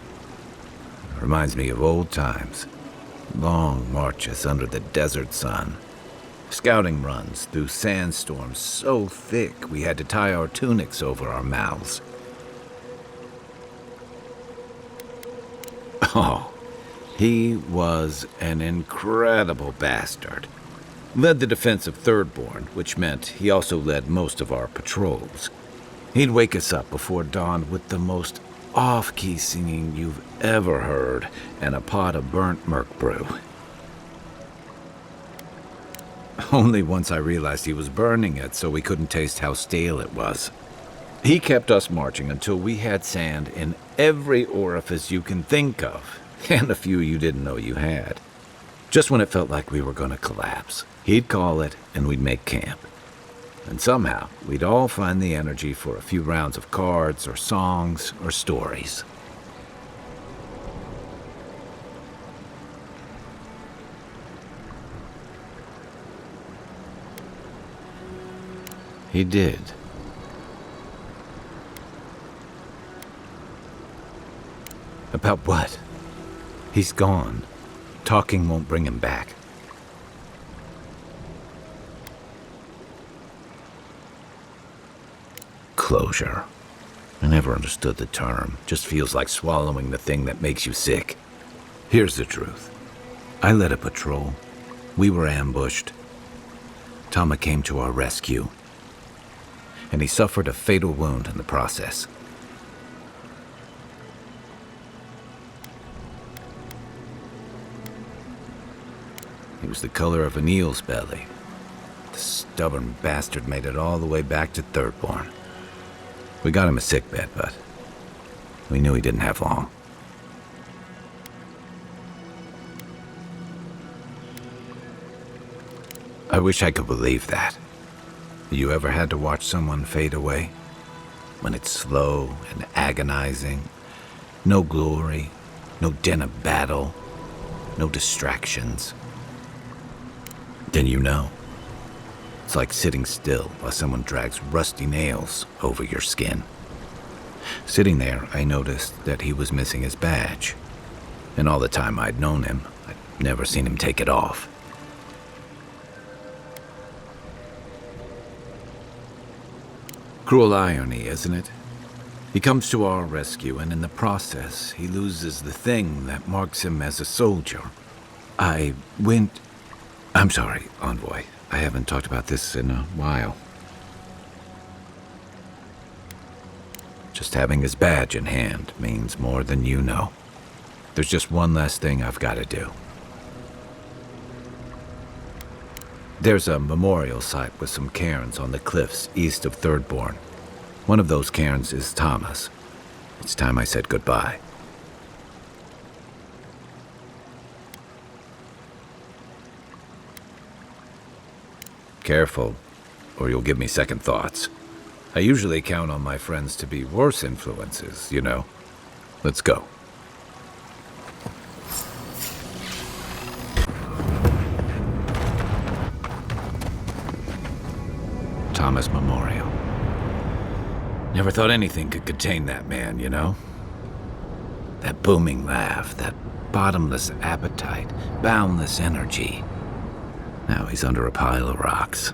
Speaker 2: Reminds me of old times. Long marches under the desert sun. Scouting runs through sandstorms so thick we had to tie our tunics over our mouths. Oh, he was an incredible bastard. Led the defense of Thirdborn, which meant he also led most of our patrols. He'd wake us up before dawn with the most off-key singing you've ever heard and a pot of burnt merc brew. Only once I realized he was burning it so we couldn't taste how stale it was. He kept us marching until we had sand in every orifice you can think of, and a few you didn't know you had. Just when it felt like we were going to collapse, he'd call it and we'd make camp. And somehow, we'd all find the energy for a few rounds of cards or songs or stories. He did. About what? He's gone. Talking won't bring him back. Closure. I never understood the term. Just feels like swallowing the thing that makes you sick. Here's the truth. I led a patrol. We were ambushed. Tama came to our rescue. And he suffered a fatal wound in the process. He was the color of an eel's belly. The stubborn bastard made it all the way back to Thirdborn. We got him a sickbed, but we knew he didn't have long. I wish I could believe that. You ever had to watch someone fade away? When it's slow and agonizing, no glory, no din of battle, no distractions. Then you know. It's like sitting still while someone drags rusty nails over your skin. Sitting there, I noticed that he was missing his badge. And all the time I'd known him, I'd never seen him take it off. Cruel irony, isn't it? He comes to our rescue, and in the process, he loses the thing that marks him as a soldier. I'm sorry, Envoy. I haven't talked about this in a while. Just having his badge in hand means more than you know. There's just one last thing I've got to do. There's a memorial site with some cairns on the cliffs east of Thirdborn. One of those cairns is Tama's. It's time I said goodbye. Careful, or you'll give me second thoughts. I usually count on my friends to be worse influences, you know. Let's go. Thomas Memorial. Never thought anything could contain that man, you know? That booming laugh, that bottomless appetite, boundless energy. Now he's under a pile of rocks.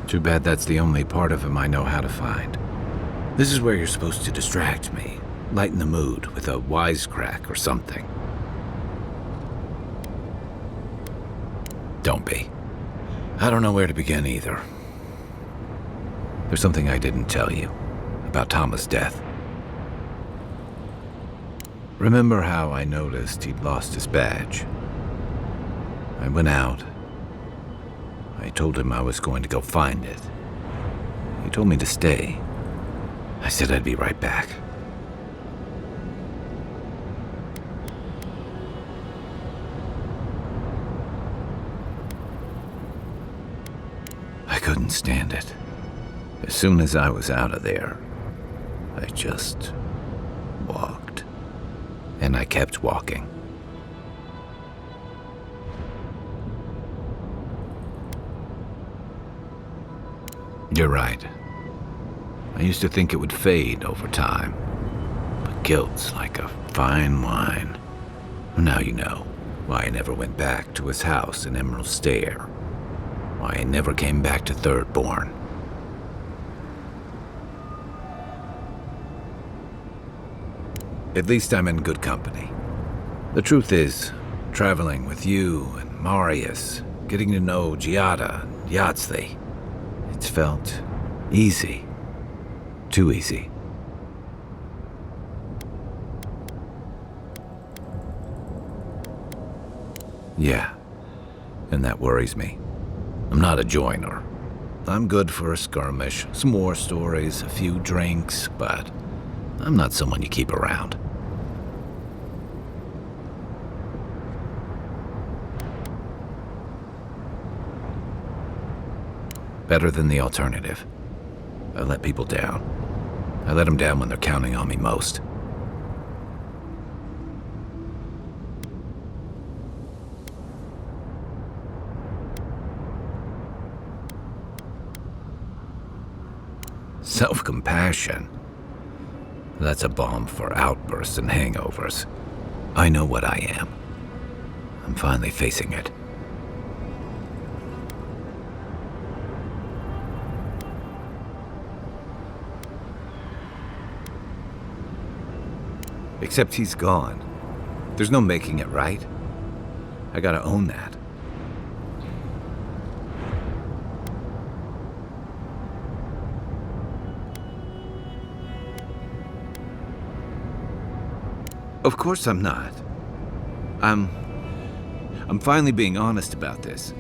Speaker 2: Too bad that's the only part of him I know how to find. This is where you're supposed to distract me, lighten the mood with a wisecrack or something. Don't be. I don't know where to begin either. There's something I didn't tell you about Tama's death. Remember how I noticed he'd lost his badge? I went out. I told him I was going to go find it. He told me to stay. I said I'd be right back. I couldn't stand it. As soon as I was out of there, I just walked. And I kept walking. You're right. I used to think it would fade over time. But guilt's like a fine wine. Now you know why I never went back to his house in Emerald Stair. Why I never came back to Thirdborn. At least I'm in good company. The truth is, traveling with you and Marius, getting to know Giada and Yahtzee, it's felt easy. Too easy. Yeah, and that worries me. I'm not a joiner. I'm good for a skirmish, some war stories, a few drinks, but I'm not someone you keep around. Better than the alternative. I let people down. I let them down when they're counting on me most. Self-compassion. That's a balm for outbursts and hangovers. I know what I am. I'm finally facing it. Except he's gone. There's no making it right. I gotta own that. Of course I'm not. I'm finally being honest about this.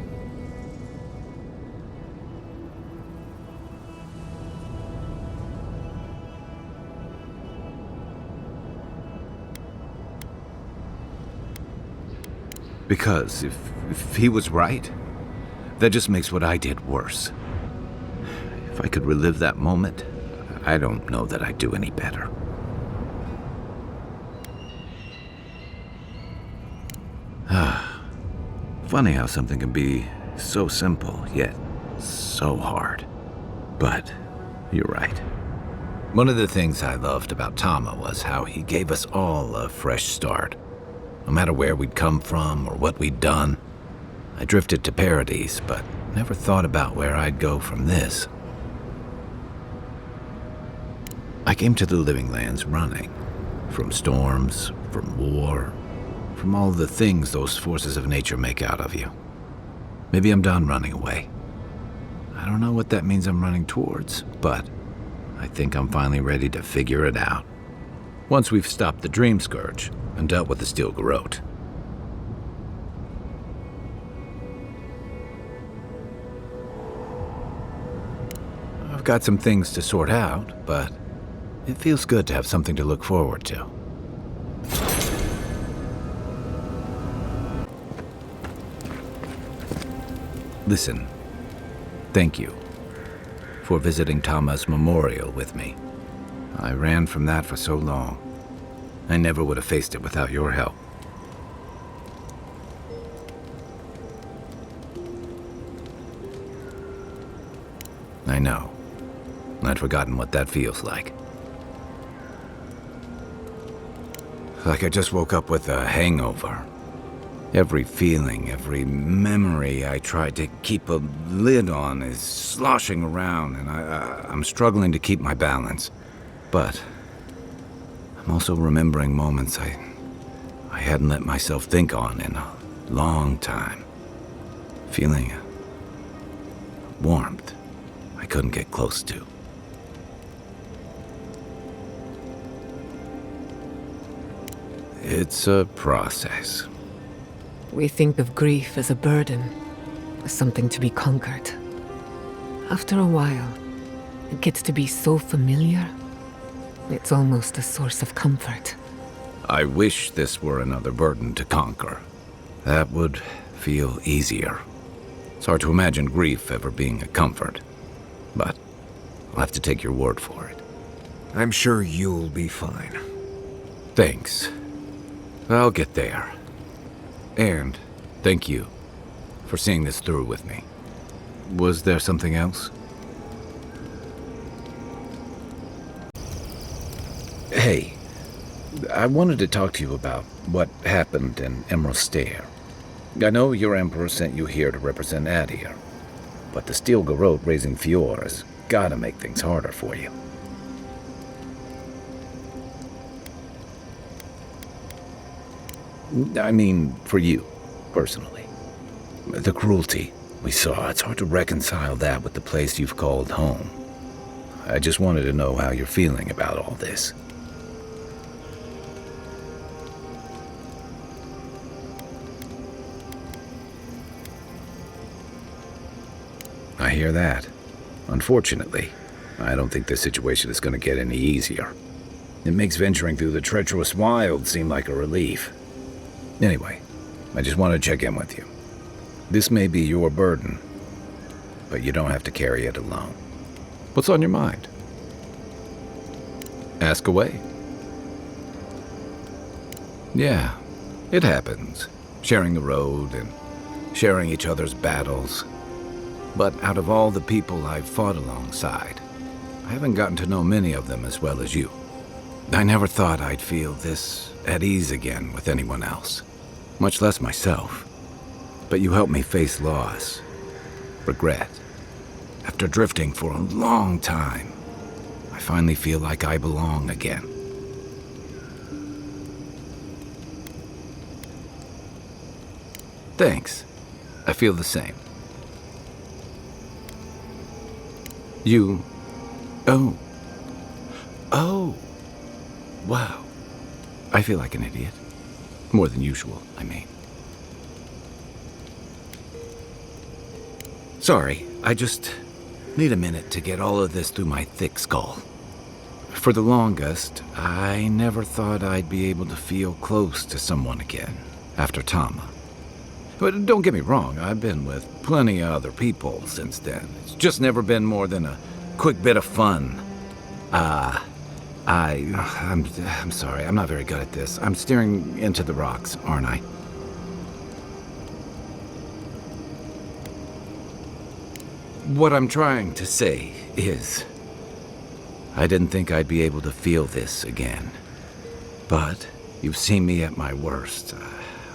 Speaker 2: Because if he was right, that just makes what I did worse. If I could relive that moment, I don't know that I'd do any better. Funny how something can be so simple, yet so hard. But you're right. One of the things I loved about Tama was how he gave us all a fresh start. No matter where we'd come from or what we'd done. I drifted to Paradise, but never thought about where I'd go from this. I came to the Living Lands running. From storms, from war, from all the things those forces of nature make out of you. Maybe I'm done running away. I don't know what that means I'm running towards, but I think I'm finally ready to figure it out. Once we've stopped the Dream Scourge and dealt with the Steel Garrote. I've got some things to sort out, but it feels good to have something to look forward to. Listen, thank you for visiting Tama's memorial with me. I ran from that for so long. I never would have faced it without your help. I know. I'd forgotten what that feels like. Like I just woke up with a hangover. Every feeling, every memory I tried to keep a lid on is sloshing around, and I'm struggling to keep my balance. But I'm also remembering moments I hadn't let myself think on in a long time. Feeling warmth I couldn't get close to. It's a process.
Speaker 6: We think of grief as a burden, as something to be conquered. After a while, it gets to be so familiar, It's almost a source of comfort.
Speaker 2: I wish this were another burden to conquer. That would feel easier. It's hard to imagine grief ever being a comfort, but I'll have to take your word for it.
Speaker 5: I'm sure you'll be fine.
Speaker 2: Thanks. I'll get there. And thank you for seeing this through with me. Was there something else? Hey, I wanted to talk to you about what happened in Emerald Stair. I know your Emperor sent you here to represent Adir, but the Steel Garrote raising Fior has gotta make things harder for you. I mean, for you, personally. The cruelty we saw, it's hard to reconcile that with the place you've called home. I just wanted to know how you're feeling about all this. I hear that. Unfortunately, I don't think this situation is going to get any easier. It makes venturing through the treacherous wild seem like a relief. Anyway, I just want to check in with you. This may be your burden, but you don't have to carry it alone. What's on your mind? Ask away. Yeah, it happens. Sharing the road and sharing each other's battles. But out of all the people I've fought alongside, I haven't gotten to know many of them as well as you. I never thought I'd feel this at ease again with anyone else, much less myself. But you helped me face loss, regret. After drifting for a long time, I finally feel like I belong again. Thanks. I feel the same. You... Oh. Wow. I feel like an idiot. More than usual, I mean. Sorry, I just need a minute to get all of this through my thick skull. For the longest, I never thought I'd be able to feel close to someone again after Tama. But don't get me wrong, I've been with plenty of other people since then. It's just never been more than a quick bit of fun. I'm sorry, I'm not very good at this. I'm staring into the rocks, aren't I? What I'm trying to say is, I didn't think I'd be able to feel this again. But you've seen me at my worst.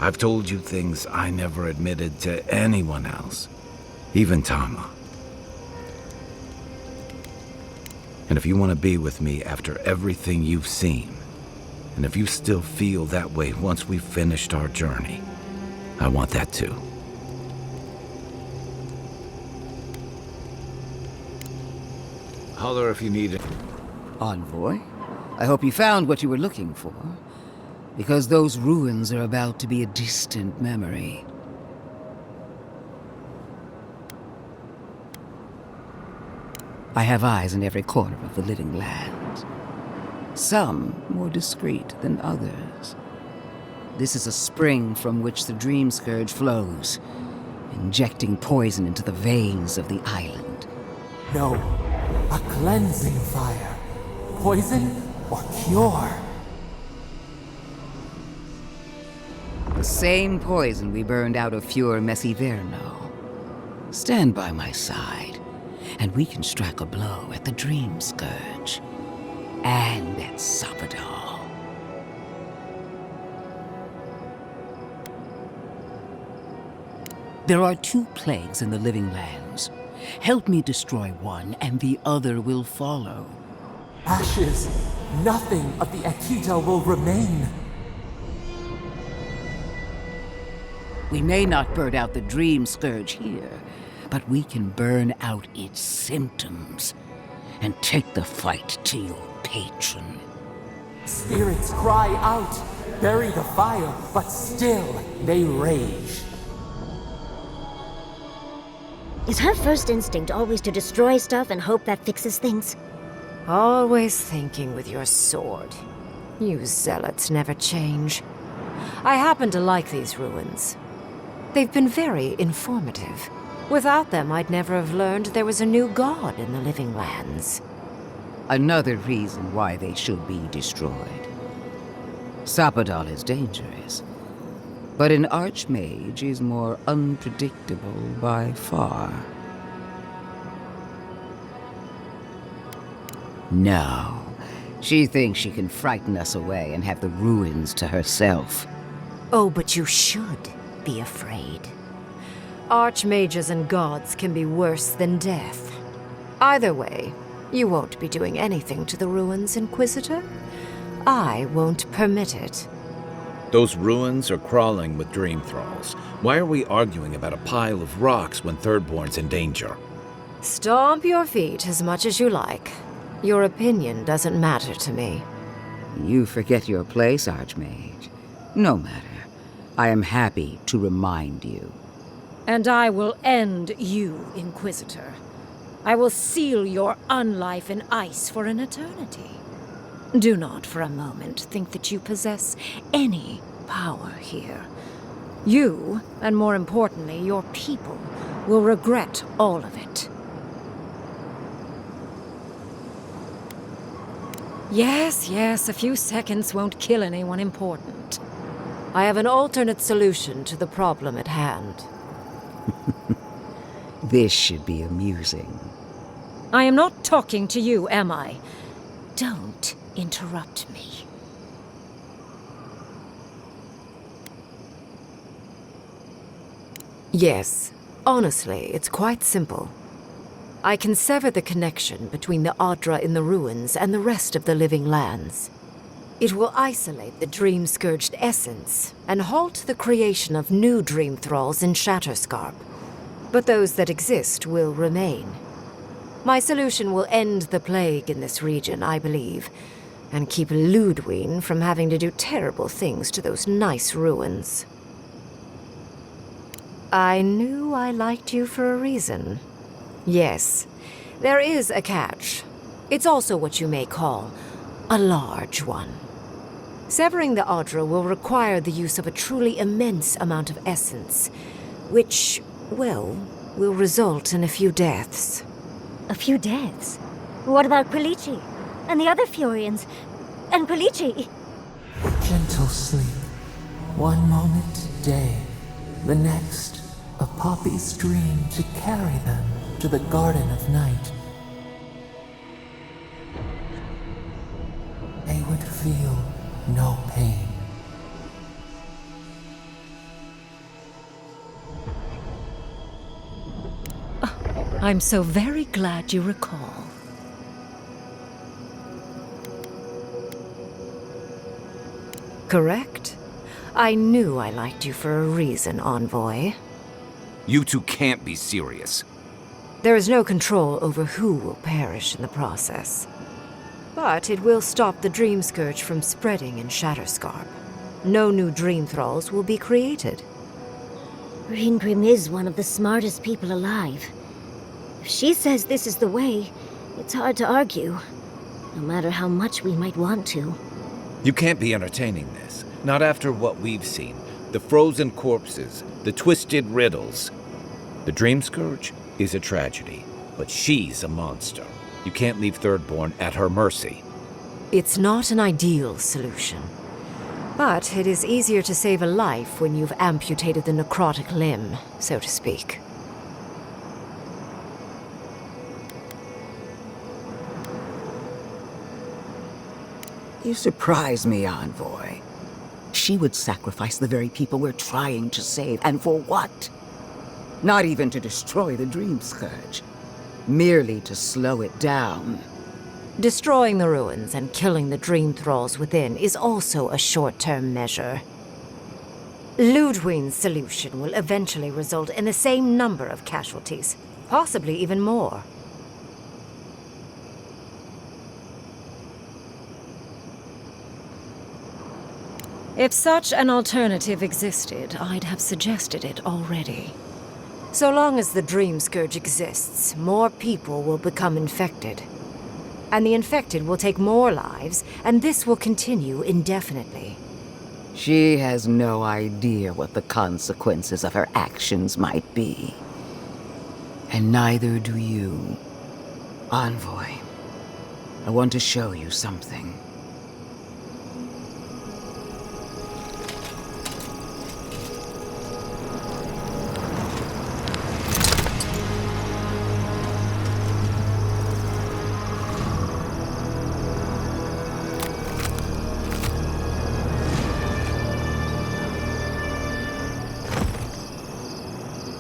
Speaker 2: I've told you things I never admitted to anyone else, even Tama. And if you want to be with me after everything you've seen, and if you still feel that way once we've finished our journey, I want that too. Holler if you need it.
Speaker 9: Envoy, I hope you found what you were looking for, because those ruins are about to be a distant memory. I have eyes in every corner of the living lands. Some more discreet than others. This is a spring from which the Dream Scourge flows, injecting poison into the veins of the island.
Speaker 7: No, a cleansing fire. Poison or cure?
Speaker 9: The same poison we burned out of Fior Messiverno. Stand by my side, and we can strike a blow at the Dream Scourge. And at Sapadal. There are two plagues in the living lands. Help me destroy one, and the other will follow.
Speaker 7: Ashes. Nothing of the Akita will remain.
Speaker 9: We may not burn out the Dream Scourge here, but we can burn out its symptoms and take the fight to your patron.
Speaker 7: Spirits cry out, bury the fire, but still they rage.
Speaker 10: Is her first instinct always to destroy stuff and hope that fixes things? Always thinking with your sword. You zealots never change. I happen to like these ruins. They've been very informative. Without them, I'd never have learned there was a new god in the Living Lands.
Speaker 9: Another reason why they should be destroyed. Sapadal is dangerous, but an archmage is more unpredictable by far. No, she thinks she can frighten us away and have the ruins to herself.
Speaker 10: Oh, but you should be afraid. Archmages and gods can be worse than death. Either way, you won't be doing anything to the ruins, Inquisitor. I won't permit it.
Speaker 2: Those ruins are crawling with dream thralls. Why are we arguing about a pile of rocks when Thirdborn's in danger?
Speaker 10: Stomp your feet as much as you like. Your opinion doesn't matter to me.
Speaker 9: You forget your place, Archmage. No matter. I am happy to remind you.
Speaker 10: And I will end you, Inquisitor. I will seal your unlife in ice for an eternity. Do not for a moment think that you possess any power here. You, and more importantly, your people, will regret all of it. Yes, a few seconds won't kill anyone important. I have an alternate solution to the problem at hand.
Speaker 9: This should be amusing.
Speaker 10: I am not talking to you, am I? Don't interrupt me. Yes, honestly, it's quite simple. I can sever the connection between the Adra in the ruins and the rest of the Living Lands. It will isolate the dream-scourged essence and halt the creation of new dream thralls in Shatterscarp. But those that exist will remain. My solution will end the plague in this region, I believe, and keep Ludwine from having to do terrible things to those nice ruins. I knew I liked you for a reason. Yes, there is a catch. It's also what you may call a large one. Severing the Adra will require the use of a truly immense amount of essence, which, well, will result in a few deaths.
Speaker 11: A few deaths? What about Quilici? And the other Furians? And Quilici?
Speaker 7: Gentle sleep. One moment day, the next, a poppy's dream to carry them to the Garden of Night. They would feel no pain.
Speaker 10: I'm so very glad you recall. Correct? I knew I liked you for a reason, Envoy.
Speaker 2: You two can't be serious.
Speaker 10: There is no control over who will perish in the process. But it will stop the Dream Scourge from spreading in Shatterscarp. No new Dream Thralls will be created.
Speaker 11: Ringrim is one of the smartest people alive. If she says this is the way, it's hard to argue, no matter how much we might want to.
Speaker 2: You can't be entertaining this. Not after what we've seen. The frozen corpses, the twisted riddles. The Dream Scourge is a tragedy, but she's a monster. You can't leave Thirdborn at her mercy.
Speaker 10: It's not an ideal solution. But it is easier to save a life when you've amputated the necrotic limb, so to speak.
Speaker 9: You surprise me, Envoy. She would sacrifice the very people we're trying to save, and for what? Not even to destroy the Dream Scourge. Merely to slow it down.
Speaker 10: Destroying the ruins and killing the Dream Thralls within is also a short-term measure. Ludwine's solution will eventually result in the same number of casualties, possibly even more. If such an alternative existed, I'd have suggested it already. So long as the Dream Scourge exists, more people will become infected. And the infected will take more lives, and this will continue indefinitely.
Speaker 9: She has no idea what the consequences of her actions might be. And neither do you. Envoy, I want to show you something.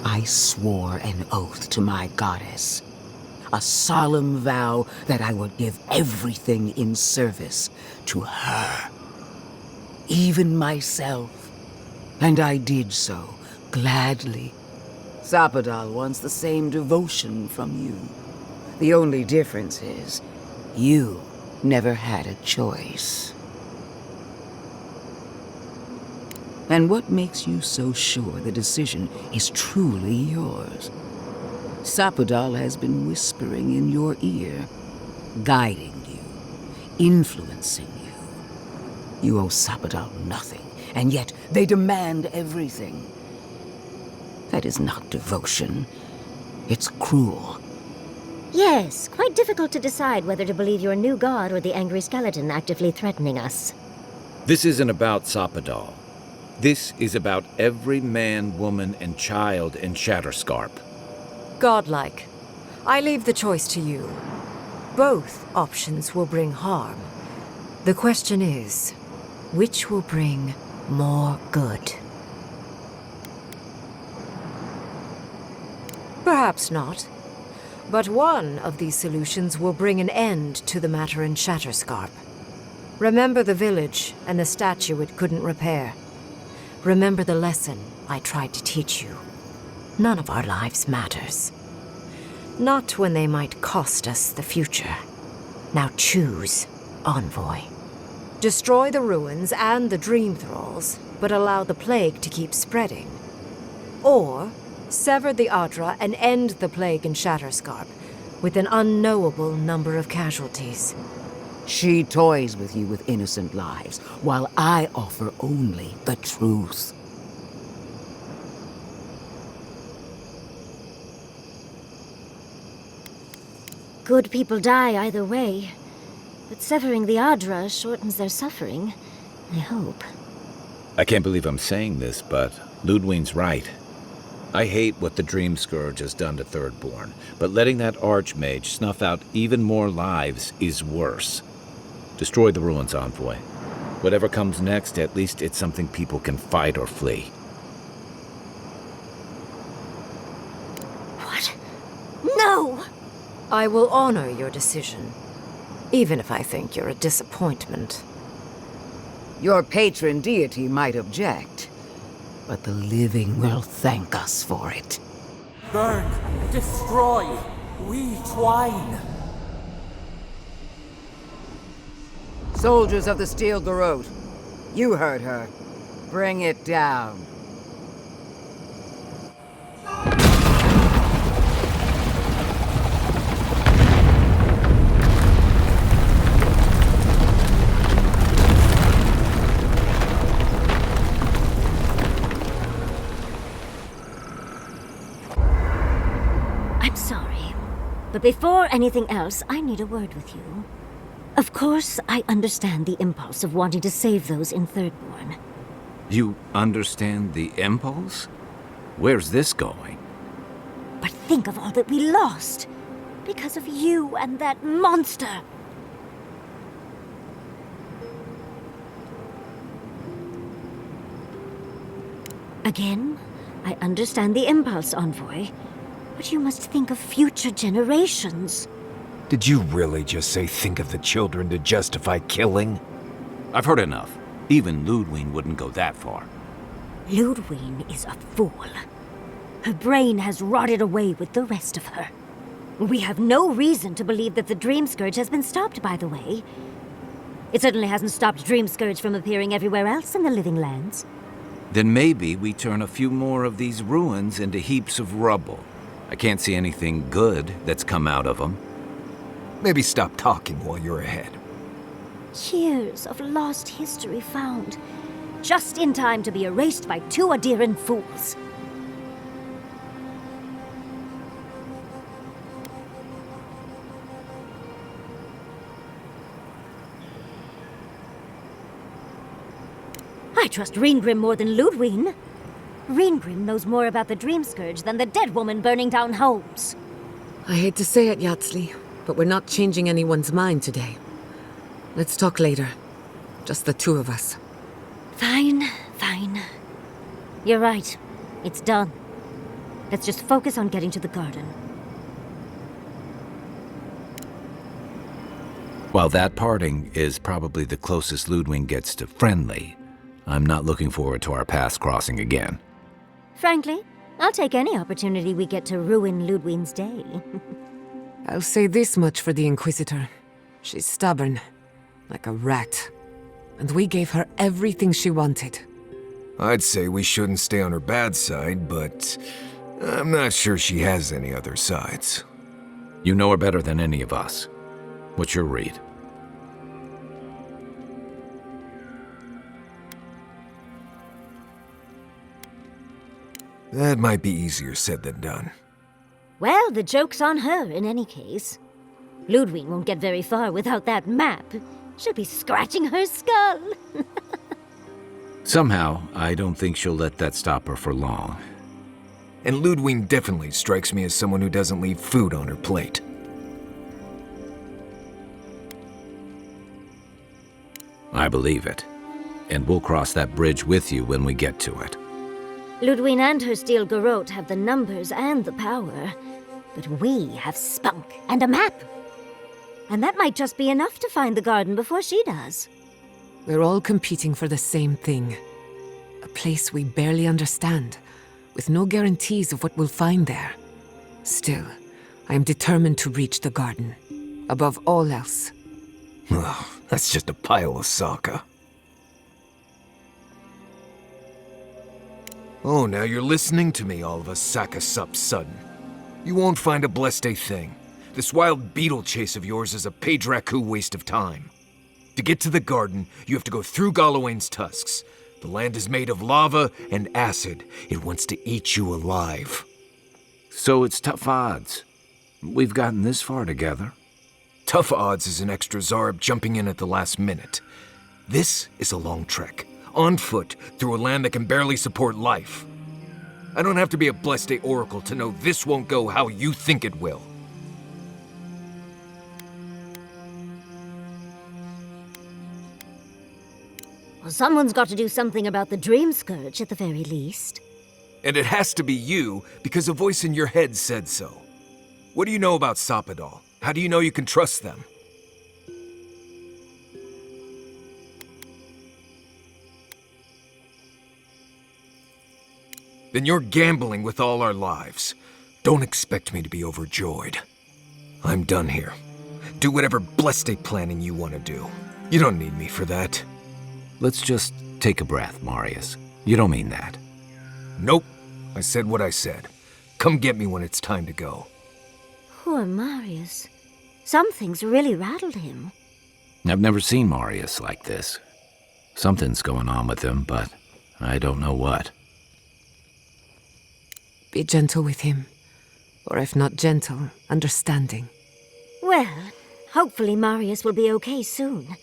Speaker 9: I swore an oath to my goddess. A solemn vow that I would give everything in service to her. Even myself. And I did so, gladly. Sapadal wants the same devotion from you. The only difference is, you never had a choice. And what makes you so sure the decision is truly yours? Sapadal has been whispering in your ear, guiding you, influencing you. You owe Sapadal nothing, and yet they demand everything. That is not devotion. It's cruel.
Speaker 11: Yes, quite difficult to decide whether to believe your new god or the angry skeleton actively threatening us.
Speaker 2: This isn't about Sapadal. This is about every man, woman, and child in Shatterscarp.
Speaker 10: Godlike. I leave the choice to you. Both options will bring harm. The question is, which will bring more good? Perhaps not. But one of these solutions will bring an end to the matter in Shatterscarp. Remember the village and the statue it couldn't repair. Remember the lesson I tried to teach you. None of our lives matters. Not when they might cost us the future. Now choose, Envoy. Destroy the ruins and the dream thralls, but allow the plague to keep spreading. Or sever the Adra and end the plague in Shatterscarp, with an unknowable number of casualties.
Speaker 9: She toys with you with innocent lives, while I offer only the truth.
Speaker 11: Good people die either way, but severing the Adra shortens their suffering, I hope.
Speaker 2: I can't believe I'm saying this, but Ludwig's right. I hate what the Dream Scourge has done to Thirdborn, but letting that Archmage snuff out even more lives is worse. Destroy the ruins, Envoy. Whatever comes next, at least it's something people can fight or flee.
Speaker 11: What? No!
Speaker 10: I will honor your decision, even if I think you're a disappointment.
Speaker 9: Your patron deity might object, but the living will thank us for it.
Speaker 7: Burn, destroy, we twine.
Speaker 9: Soldiers of the Steel Garrote, you heard her. Bring it down.
Speaker 11: I'm sorry, but before anything else, I need a word with you. Of course, I understand the impulse of wanting to save those in Thirdborn.
Speaker 2: You understand the impulse? Where's this going?
Speaker 11: But think of all that we lost because of you and that monster. Again, I understand the impulse, Envoy, but you must think of future generations.
Speaker 5: Did you really just say think of the children to justify killing?
Speaker 2: I've heard enough. Even Ludwig wouldn't go that far.
Speaker 11: Ludwig is a fool. Her brain has rotted away with the rest of her. We have no reason to believe that the Dream Scourge has been stopped, by the way. It certainly hasn't stopped Dream Scourge from appearing everywhere else in the Living Lands.
Speaker 2: Then maybe we turn a few more of these ruins into heaps of rubble. I can't see anything good that's come out of them.
Speaker 5: Maybe stop talking while you're ahead.
Speaker 11: Years of lost history found, just in time to be erased by two Adiran fools. I trust Reengrim more than Ludwig. Reengrim knows more about the Dream Scourge than the dead woman burning down homes.
Speaker 6: I hate to say it, Yatsley, but we're not changing anyone's mind today. Let's talk later. Just the two of us.
Speaker 11: Fine, fine. You're right. It's done. Let's just focus on getting to the garden.
Speaker 2: While that parting is probably the closest Ludwig gets to friendly, I'm not looking forward to our paths crossing again.
Speaker 11: Frankly, I'll take any opportunity we get to ruin Ludwig's day.
Speaker 6: I'll say this much for the Inquisitor. She's stubborn, like a rat. And we gave her everything she wanted.
Speaker 5: I'd say we shouldn't stay on her bad side, but I'm not sure she has any other sides.
Speaker 2: You know her better than any of us. What's your read?
Speaker 5: That might be easier said than done.
Speaker 11: Well, the joke's on her in any case. Ludwig won't get very far without that map. She'll be scratching her skull.
Speaker 2: Somehow, I don't think she'll let that stop her for long.
Speaker 5: And Ludwig definitely strikes me as someone who doesn't leave food on her plate.
Speaker 2: I believe it. And we'll cross that bridge with you when we get to it.
Speaker 11: Ludwig and her steel garrote have the numbers and the power, but we have spunk and a map. And that might just be enough to find the garden before she does.
Speaker 6: We're all competing for the same thing. A place we barely understand, with no guarantees of what we'll find there. Still, I am determined to reach the garden, above all else.
Speaker 5: Ugh, that's just a pile of Sokka. Oh, now you're listening to me, all of a Saka sup sudden. You won't find a blessed a thing. This wild beetle chase of yours is a Page-Raku waste of time. To get to the garden, you have to go through Galawain's tusks. The land is made of lava and acid. It wants to eat you alive.
Speaker 2: So it's tough odds. We've gotten this far together.
Speaker 5: Tough odds is an extra Zarb jumping in at the last minute. This is a long trek, on foot, through a land that can barely support life. I don't have to be a Blessed Oracle to know this won't go how you think it will.
Speaker 11: Well, someone's got to do something about the Dream Scourge at the very least.
Speaker 5: And it has to be you, because a voice in your head said so. What do you know about Soppadal? How do you know you can trust them? Then you're gambling with all our lives. Don't expect me to be overjoyed. I'm done here. Do whatever blessed planning you want to do. You don't need me for that.
Speaker 2: Let's just take a breath, Marius. You don't mean that.
Speaker 5: Nope. I said what I said. Come get me when it's time to go.
Speaker 11: Poor Marius. Something's really rattled him.
Speaker 2: I've never seen Marius like this. Something's going on with him, but I don't know what.
Speaker 6: Be gentle with him. Or if not gentle, understanding.
Speaker 11: Well, hopefully Marius will be okay soon.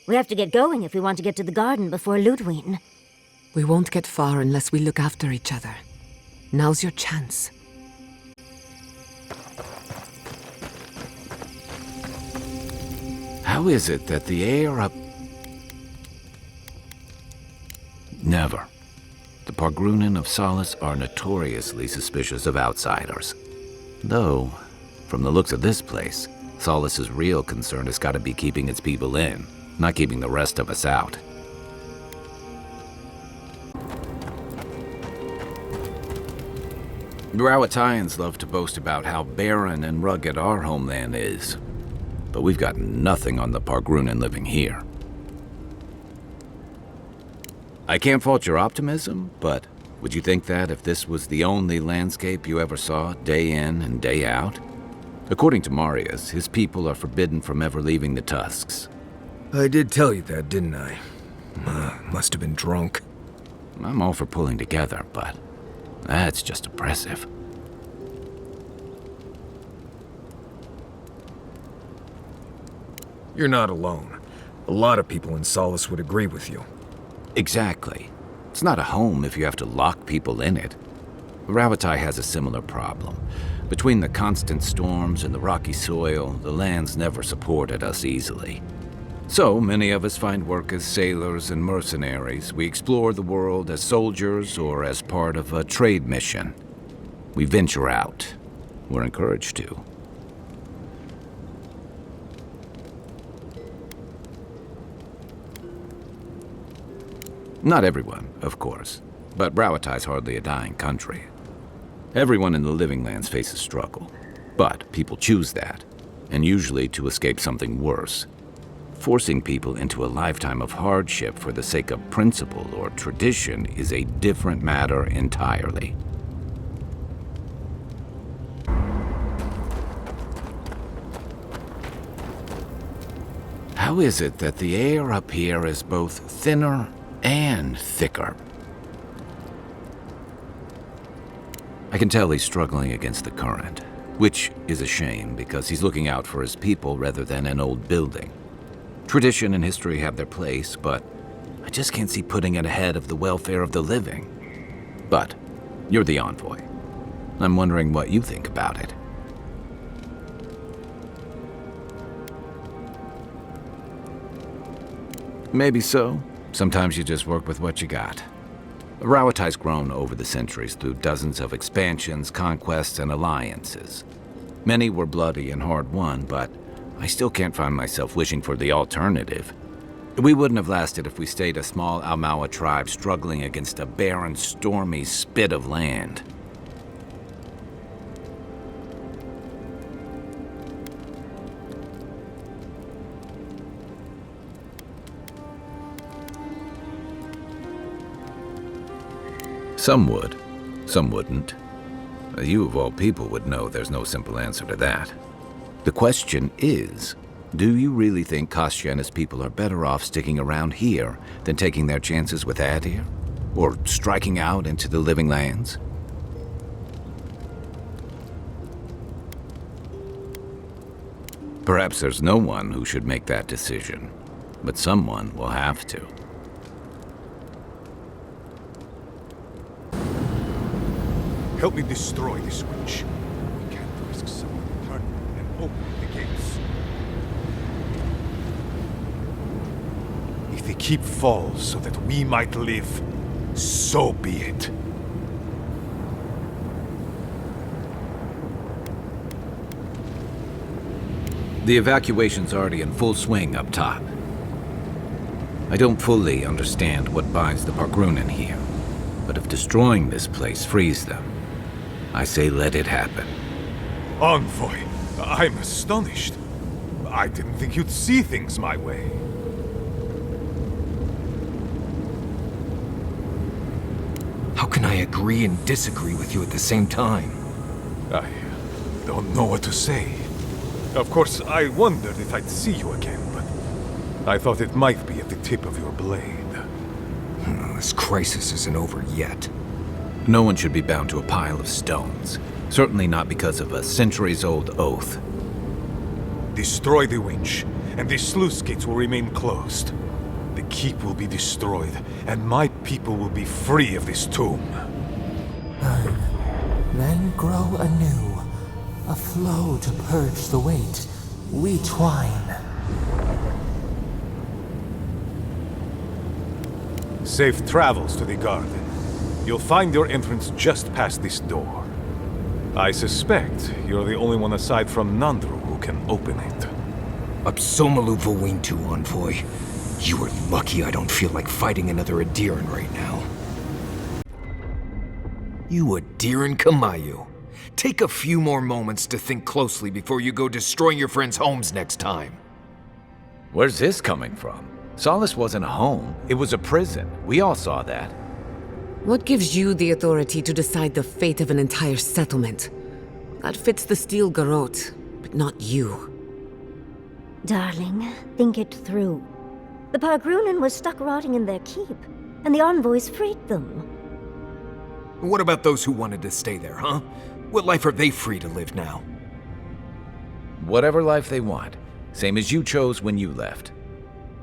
Speaker 11: We have to get going if we want to get to the garden before Ludwig.
Speaker 6: We won't get far unless we look after each other. Now's your chance.
Speaker 2: How is it that the air up... Never. The Pargrunen of Solace are notoriously suspicious of outsiders. Though, from the looks of this place, Solace's real concern has got to be keeping its people in, not keeping the rest of us out. Rawatayans love to boast about how barren and rugged our homeland is, but we've got nothing on the Pargrunen living here. I can't fault your optimism, but would you think that if this was the only landscape you ever saw day in and day out? According to Marius, his people are forbidden from ever leaving the Tusks.
Speaker 5: I did tell you that, didn't I? Must have been drunk.
Speaker 2: I'm all for pulling together, but that's just oppressive.
Speaker 5: You're not alone. A lot of people in Solace would agree with you.
Speaker 2: Exactly. It's not a home if you have to lock people in it. Rawatai has a similar problem. Between the constant storms and the rocky soil, the lands never supported us easily. So, many of us find work as sailors and mercenaries. We explore the world as soldiers or as part of a trade mission. We venture out. We're encouraged to. Not everyone, of course, but Rawatai's hardly a dying country. Everyone in the Living Lands faces struggle, but people choose that, and usually to escape something worse. Forcing people into a lifetime of hardship for the sake of principle or tradition is a different matter entirely. How is it that the air up here is both thinner and thicker? I can tell he's struggling against the current, which is a shame because he's looking out for his people rather than an old building. Tradition and history have their place, but I just can't see putting it ahead of the welfare of the living. But you're the envoy. I'm wondering what you think about it. Maybe so. Sometimes you just work with what you got. Rawatai's grown over the centuries through dozens of expansions, conquests, and alliances. Many were bloody and hard-won, but I still can't find myself wishing for the alternative. We wouldn't have lasted if we stayed a small Almawa tribe struggling against a barren, stormy spit of land. Some would, some wouldn't. You of all people would know there's no simple answer to that. The question is, do you really think Kostya and his people are better off sticking around here than taking their chances with Adir? Or striking out into the Living Lands? Perhaps there's no one who should make that decision, but someone will have to.
Speaker 12: Help me destroy this witch. We can't risk someone returning and opening the gates. If the keep falls so that we might live, so be it.
Speaker 2: The evacuation's already in full swing up top. I don't fully understand what binds the Pargrunen here, but if destroying this place frees them, I say let it happen.
Speaker 12: Envoy, I'm astonished. I didn't think you'd see things my way.
Speaker 5: How can I agree and disagree with you at the same time?
Speaker 12: I don't know what to say. Of course, I wondered if I'd see you again, but I thought it might be at the tip of your blade.
Speaker 5: This crisis isn't over yet.
Speaker 2: No one should be bound to a pile of stones. Certainly not because of a centuries-old oath.
Speaker 12: Destroy the winch, and the sluice gates will remain closed. The keep will be destroyed, and my people will be free of this tomb.
Speaker 7: Then grow anew, a flow to purge the weight. We twine.
Speaker 12: Safe travels to the garden. You'll find your entrance just past this door. I suspect you're the only one aside from Nandru who can open it.
Speaker 5: Absomalu Vawintu, Envoy. You are lucky I don't feel like fighting another Adiran right now. You Adiran Kamayu. Take a few more moments to think closely before you go destroying your friends' homes next time.
Speaker 2: Where's this coming from? Solace wasn't a home, it was a prison. We all saw that.
Speaker 6: What gives you the authority to decide the fate of an entire settlement? That fits the Steel Garrote. but not you.
Speaker 11: Darling, think it through. The Pargrunen were stuck rotting in their keep, and the envoys freed them.
Speaker 5: What about those who wanted to stay there, huh? What life are they free to live now?
Speaker 2: Whatever life they want. Same as you chose when you left.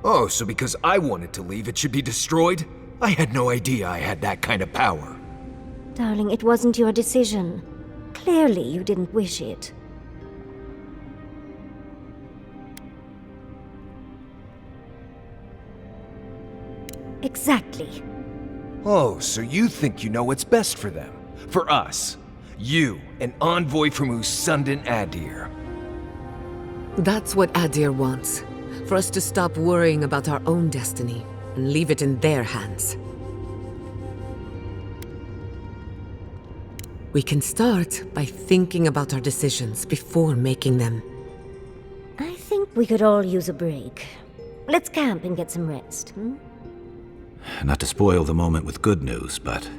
Speaker 5: Oh, so because I wanted to leave, it should be destroyed? I had no idea I had that kind of power.
Speaker 11: Darling, it wasn't your decision. Clearly, you didn't wish it. Exactly.
Speaker 5: Oh, so you think you know what's best for them? For us? You, an envoy from Usundan Adir.
Speaker 6: That's what Adir wants. For us to stop worrying about our own destiny and leave it in their hands. We can start by thinking about our decisions before making them.
Speaker 11: I think we could all use a break. Let's camp and get some rest,
Speaker 2: Not to spoil the moment with good news, but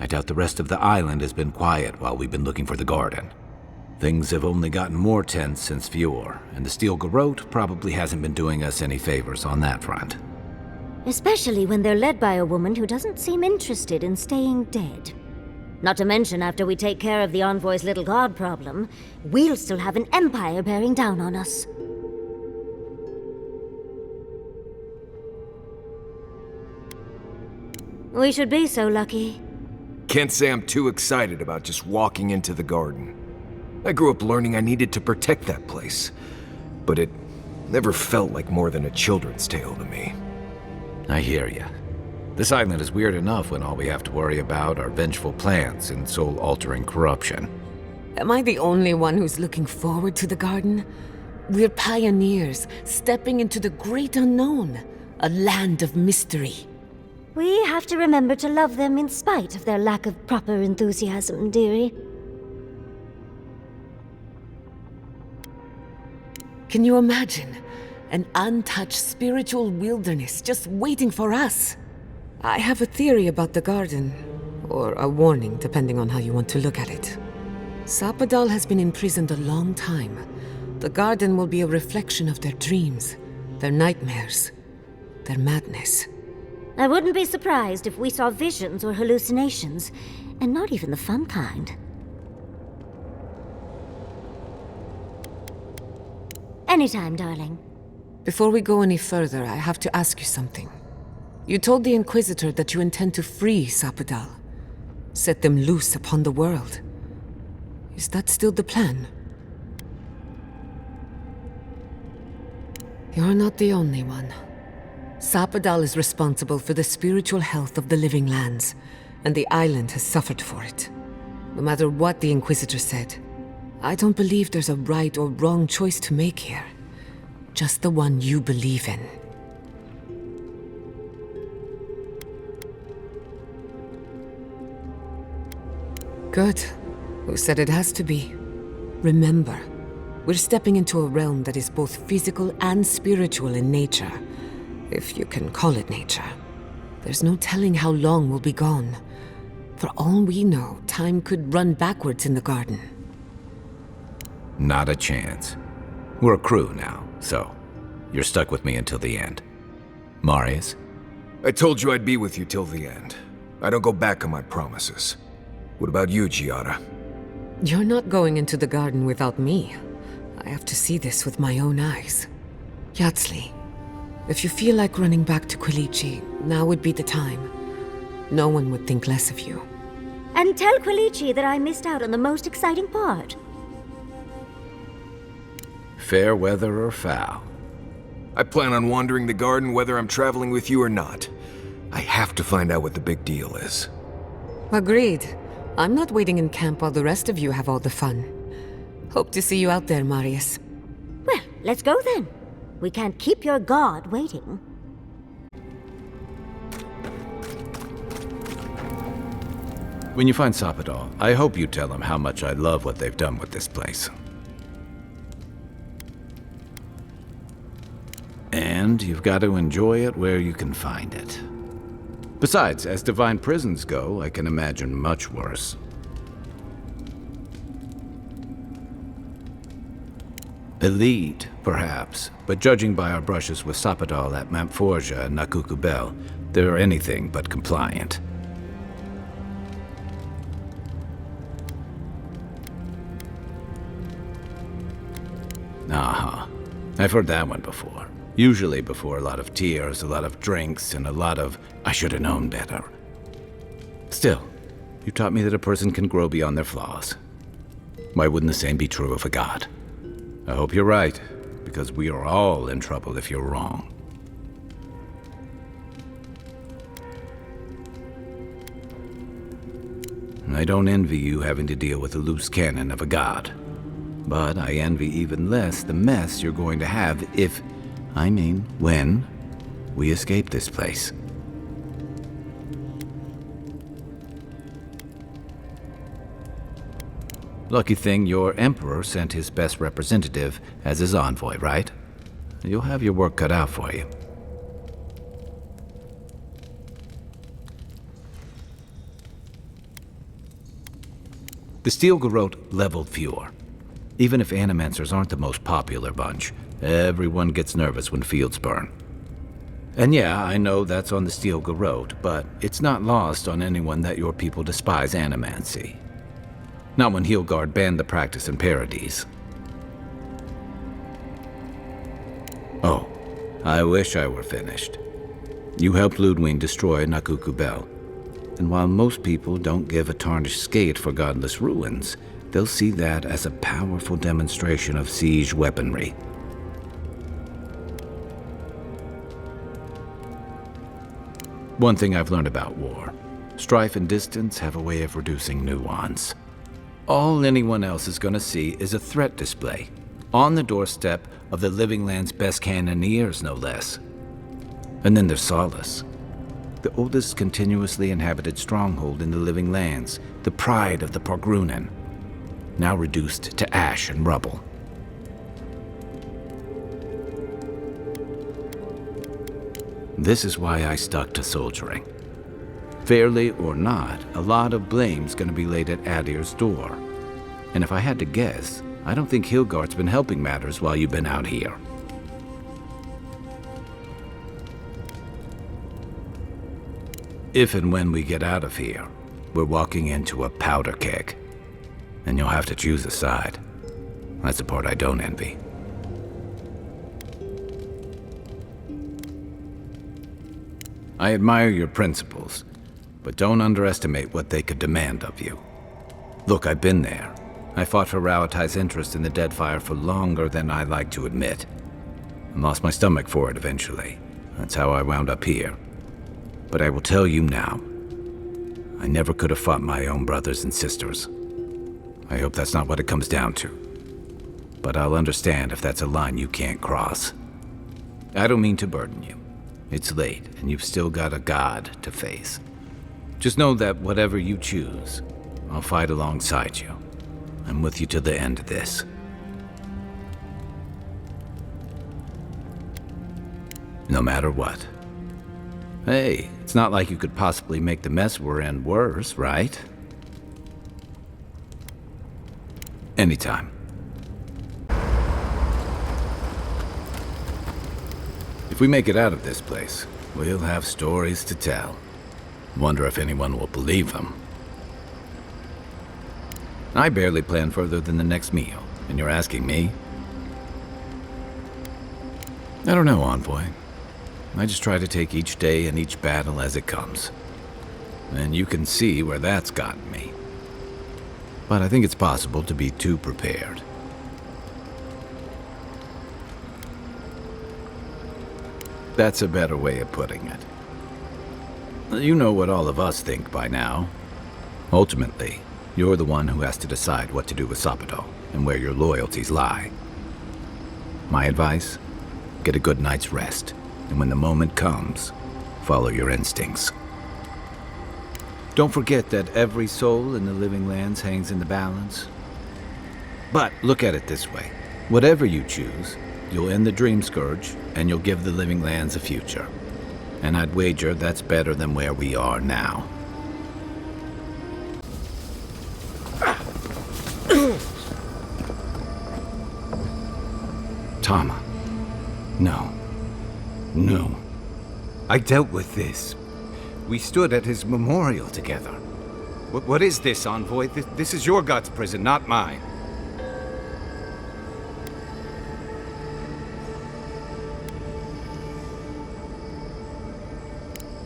Speaker 2: I doubt the rest of the island has been quiet while we've been looking for the garden. Things have only gotten more tense since Fjord, and the Steel Garrote probably hasn't been doing us any favors on that front.
Speaker 11: Especially when they're led by a woman who doesn't seem interested in staying dead. Not to mention, after we take care of the envoy's little god problem, we'll still have an empire bearing down on us. We should be so lucky.
Speaker 5: Can't say I'm too excited about just walking into the garden. I grew up learning I needed to protect that place, but it never felt like more than a children's tale to me.
Speaker 2: I hear ya. This island is weird enough when all we have to worry about are vengeful plans and soul-altering corruption.
Speaker 6: Am I the only one who's looking forward to the garden? We're pioneers, stepping into the great unknown, a land of mystery.
Speaker 11: We have to remember to love them in spite of their lack of proper enthusiasm, dearie.
Speaker 6: Can you imagine? An untouched spiritual wilderness just waiting for us. I have a theory about the garden, or a warning, depending on how you want to look at it. Sapadal has been imprisoned a long time. The garden will be a reflection of their dreams, their nightmares, their madness.
Speaker 11: I wouldn't be surprised if we saw visions or hallucinations, and not even the fun kind. Anytime, darling.
Speaker 6: Before we go any further, I have to ask you something. You told the Inquisitor that you intend to free Sapadal, set them loose upon the world. Is that still the plan? You're not the only one. Sapadal is responsible for the spiritual health of the living lands, and the island has suffered for it. No matter what the Inquisitor said, I don't believe there's a right or wrong choice to make here. Just the one you believe in. Good. Who said it has to be? Remember, we're stepping into a realm that is both physical and spiritual in nature. If you can call it nature. There's no telling how long we'll be gone. For all we know, time could run backwards in the garden.
Speaker 2: Not a chance. We're a crew now, so you're stuck with me until the end. Marius?
Speaker 5: I told you I'd be with you till the end. I don't go back on my promises. What about you, Giada?
Speaker 6: You're not going into the garden without me. I have to see this with my own eyes. Yatsli, if you feel like running back to Quilichi, now would be the time. No one would think less of you.
Speaker 11: And tell Quilichi that I missed out on the most exciting part.
Speaker 2: Fair weather or foul?
Speaker 5: I plan on wandering the garden whether I'm traveling with you or not. I have to find out what the big deal is.
Speaker 6: Agreed. I'm not waiting in camp while the rest of you have all the fun. Hope to see you out there, Marius.
Speaker 11: Well, let's go then. We can't keep your god waiting.
Speaker 2: When you find Sapadal, I hope you tell him how much I love what they've done with this place. And you've got to enjoy it where you can find it. Besides, as divine prisons go, I can imagine much worse. Elite, perhaps, but judging by our brushes with Sapadal at Mampforja and Nakukubel, they're anything but compliant. Aha. I've heard that one before. Usually before a lot of tears, a lot of drinks, and a lot of, I should have known better. Still, you taught me that a person can grow beyond their flaws. Why wouldn't the same be true of a god? I hope you're right, because we are all in trouble if you're wrong. I don't envy you having to deal with the loose cannon of a god. But I envy even less the mess you're going to have when we escape this place. Lucky thing your emperor sent his best representative as his envoy, right? You'll have your work cut out for you. The Steel Garrote leveled fewer. Even if animancers aren't the most popular bunch, everyone gets nervous when fields burn. And yeah, I know that's on the Steel Garrote, but it's not lost on anyone that your people despise animancy. Not when Heelguard banned the practice in Paradise. Oh, I wish I were finished. You helped Ludwig destroy Nakukubel, and while most people don't give a tarnished skate for godless ruins, they'll see that as a powerful demonstration of siege weaponry. One thing I've learned about war: strife and distance have a way of reducing nuance. All anyone else is going to see is a threat display, on the doorstep of the Living Land's best cannoneers, no less. And then there's Solace, the oldest continuously inhabited stronghold in the Living Lands, the pride of the Pargrunen, now reduced to ash and rubble. This is why I stuck to soldiering. Fairly or not, a lot of blame's gonna be laid at Adir's door. And if I had to guess, I don't think Heelguard's been helping matters while you've been out here. If and when we get out of here, we're walking into a powder keg. And you'll have to choose a side. That's the part I don't envy. I admire your principles, but don't underestimate what they could demand of you. Look, I've been there. I fought for Rauatai's interest in the Deadfire for longer than I like to admit. And lost my stomach for it eventually. That's how I wound up here. But I will tell you now, I never could have fought my own brothers and sisters. I hope that's not what it comes down to. But I'll understand if that's a line you can't cross. I don't mean to burden you. It's late, and you've still got a god to face. Just know that whatever you choose, I'll fight alongside you. I'm with you to the end of this. No matter what. Hey, it's not like you could possibly make the mess we're in worse, right? Anytime. If we make it out of this place, we'll have stories to tell. Wonder if anyone will believe them. I barely plan further than the next meal, and you're asking me? I don't know, Envoy. I just try to take each day and each battle as it comes. And you can see where that's gotten me. But I think it's possible to be too prepared. That's a better way of putting it. You know what all of us think by now. Ultimately, you're the one who has to decide what to do with Sapadal and where your loyalties lie. My advice? Get a good night's rest, and when the moment comes, follow your instincts. Don't forget that every soul in the Living Lands hangs in the balance. But look at it this way. Whatever you choose, you'll end the Dream Scourge, and you'll give the Living Lands a future. And I'd wager that's better than where we are now. Tama. No. No. I dealt with this. We stood at his memorial together. What is this, Envoy? This is your God's prison, not mine.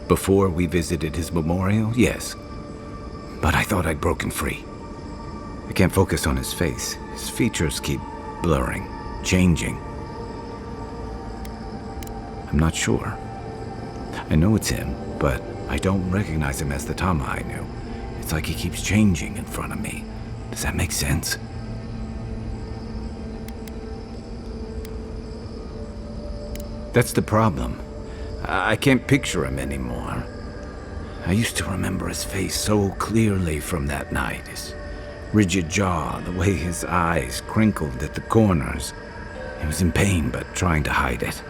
Speaker 2: Before we visited his memorial, yes. But I thought I'd broken free. I can't focus on his face. His features keep blurring, changing. I'm not sure. I know it's him, but I don't recognize him as the Tama I knew. It's like he keeps changing in front of me. Does that make sense? That's the problem. I can't picture him anymore. I used to remember his face so clearly from that night. His rigid jaw, the way his eyes crinkled at the corners. He was in pain, but trying to hide it.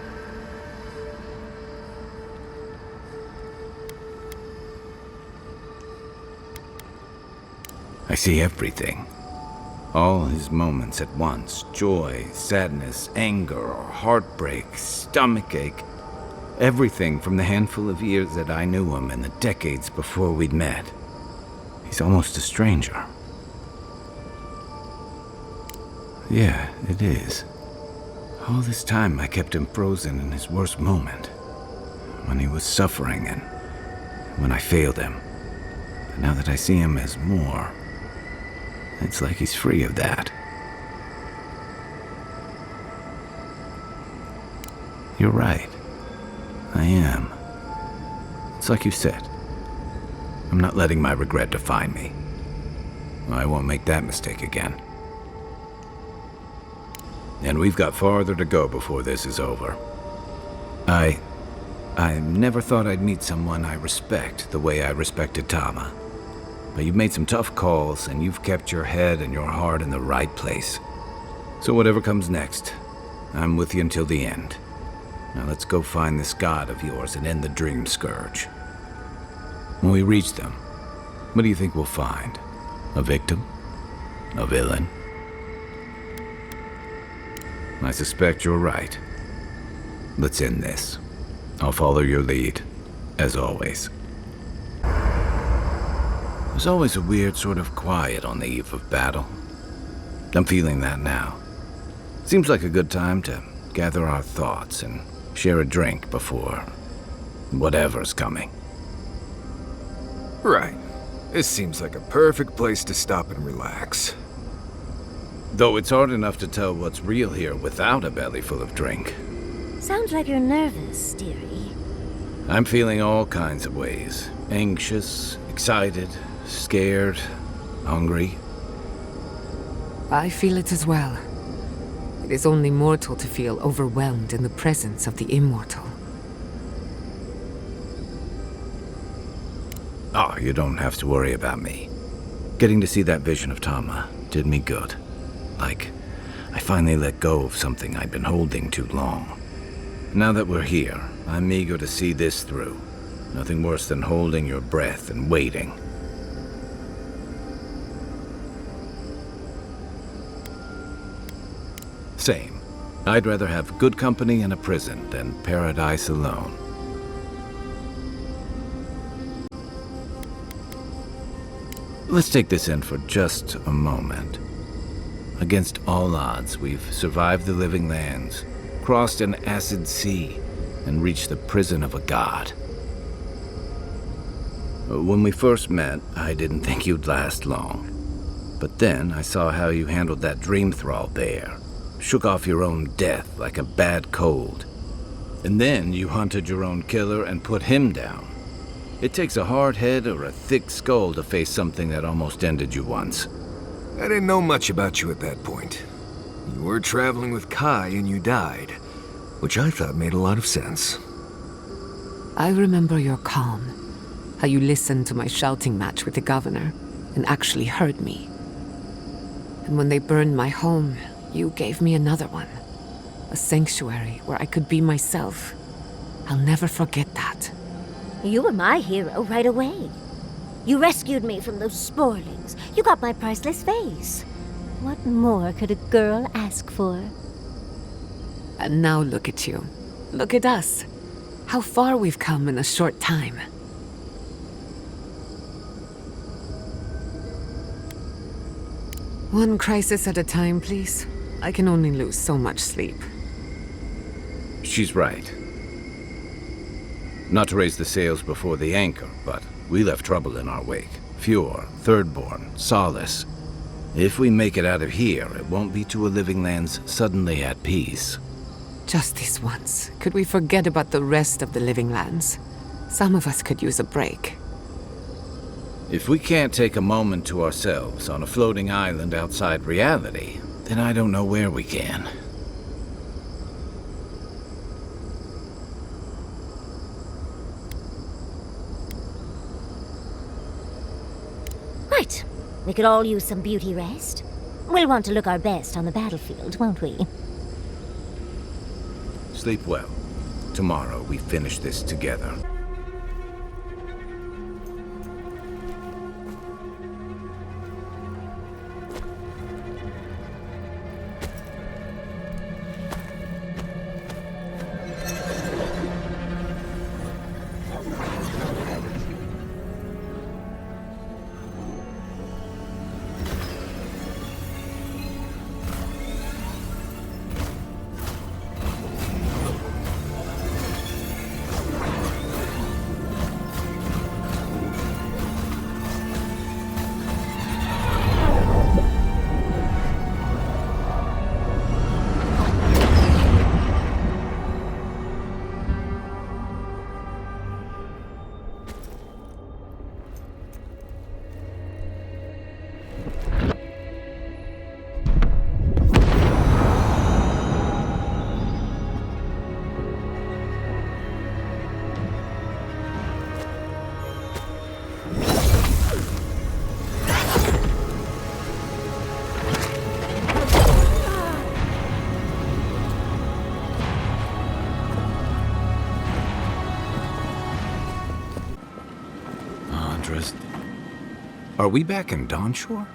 Speaker 2: I see everything. All his moments at once. Joy, sadness, anger, heartbreak, stomachache. Everything from the handful of years that I knew him and the decades before we'd met. He's almost a stranger. Yeah, it is. All this time I kept him frozen in his worst moment. When he was suffering and when I failed him. But now that I see him as more, it's like he's free of that. You're right. I am. It's like you said. I'm not letting my regret define me. I won't make that mistake again. And we've got farther to go before this is over. I never thought I'd meet someone I respect the way I respected Tama. But you've made some tough calls, and you've kept your head and your heart in the right place. So whatever comes next, I'm with you until the end. Now let's go find this god of yours and end the Dream Scourge. When we reach them, what do you think we'll find? A victim? A villain? I suspect you're right. Let's end this. I'll follow your lead, as always. There's always a weird sort of quiet on the eve of battle. I'm feeling that now. Seems like a good time to gather our thoughts and share a drink before whatever's coming.
Speaker 5: Right. This seems like a perfect place to stop and relax.
Speaker 2: Though it's hard enough to tell what's real here without a belly full of drink.
Speaker 11: Sounds like you're nervous, dearie.
Speaker 2: I'm feeling all kinds of ways. Anxious, excited, scared, hungry.
Speaker 6: I feel it as well. It is only mortal to feel overwhelmed in the presence of the immortal.
Speaker 2: Oh, you don't have to worry about me. Getting to see that vision of Tama did me good. Like, I finally let go of something I'd been holding too long. Now that we're here, I'm eager to see this through. Nothing worse than holding your breath and waiting. Same. I'd rather have good company in a prison than paradise alone. Let's take this in for just a moment. Against all odds, we've survived the living lands, crossed an acid sea, and reached the prison of a god. When we first met, I didn't think you'd last long. But then I saw how you handled that dream thrall there. Shook off your own death like a bad cold. And then you hunted your own killer and put him down. It takes a hard head or a thick skull to face something that almost ended you once.
Speaker 5: I didn't know much about you at that point. You were traveling with Kai and you died, which I thought made a lot of sense.
Speaker 6: I remember your calm, how you listened to my shouting match with the governor and actually heard me. And when they burned my home, you gave me another one. A sanctuary where I could be myself. I'll never forget that.
Speaker 11: You were my hero right away. You rescued me from those sporlings. You got my priceless face. What more could a girl ask for?
Speaker 6: And now look at you. Look at us. How far we've come in a short time. One crisis at a time, please. I can only lose so much sleep.
Speaker 2: She's right. Not to raise the sails before the anchor, but we left trouble in our wake. Fjord, Thirdborn, Solace. If we make it out of here, it won't be to a living lands suddenly at peace.
Speaker 6: Just this once. Could we forget about the rest of the living lands? Some of us could use a break.
Speaker 2: If we can't take a moment to ourselves on a floating island outside reality, then I don't know where we can.
Speaker 11: Right. We could all use some beauty rest. We'll want to look our best on the battlefield, won't we?
Speaker 2: Sleep well. Tomorrow we finish this together. Are we back in Dawnshore?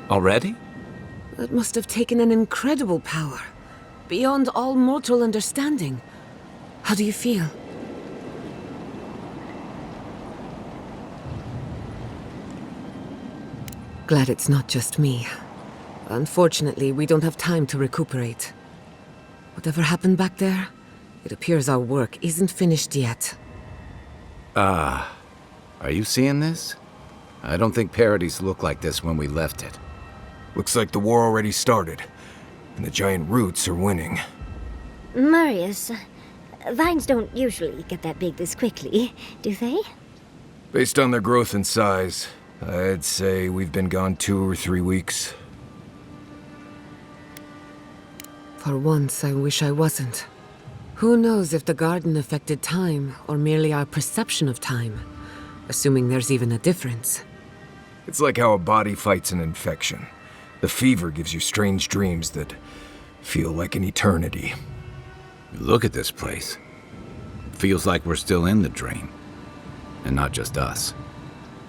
Speaker 2: Already?
Speaker 6: That must have taken an incredible power. Beyond all mortal understanding. How do you feel? Glad it's not just me. Unfortunately, we don't have time to recuperate. Whatever happened back there, it appears our work isn't finished yet.
Speaker 2: Are you seeing this? I don't think Paradise looked like this when we left it.
Speaker 5: Looks like the war already started, and the giant roots are winning.
Speaker 11: Marius, vines don't usually get that big this quickly, do they?
Speaker 5: Based on their growth and size, I'd say we've been gone 2 or 3 weeks.
Speaker 6: For once, I wish I wasn't. Who knows if the garden affected time, or merely our perception of time? Assuming there's even a difference.
Speaker 5: It's like how a body fights an infection. The fever gives you strange dreams that feel like an eternity.
Speaker 2: Look at this place. Feels like we're still in the dream. And not just us.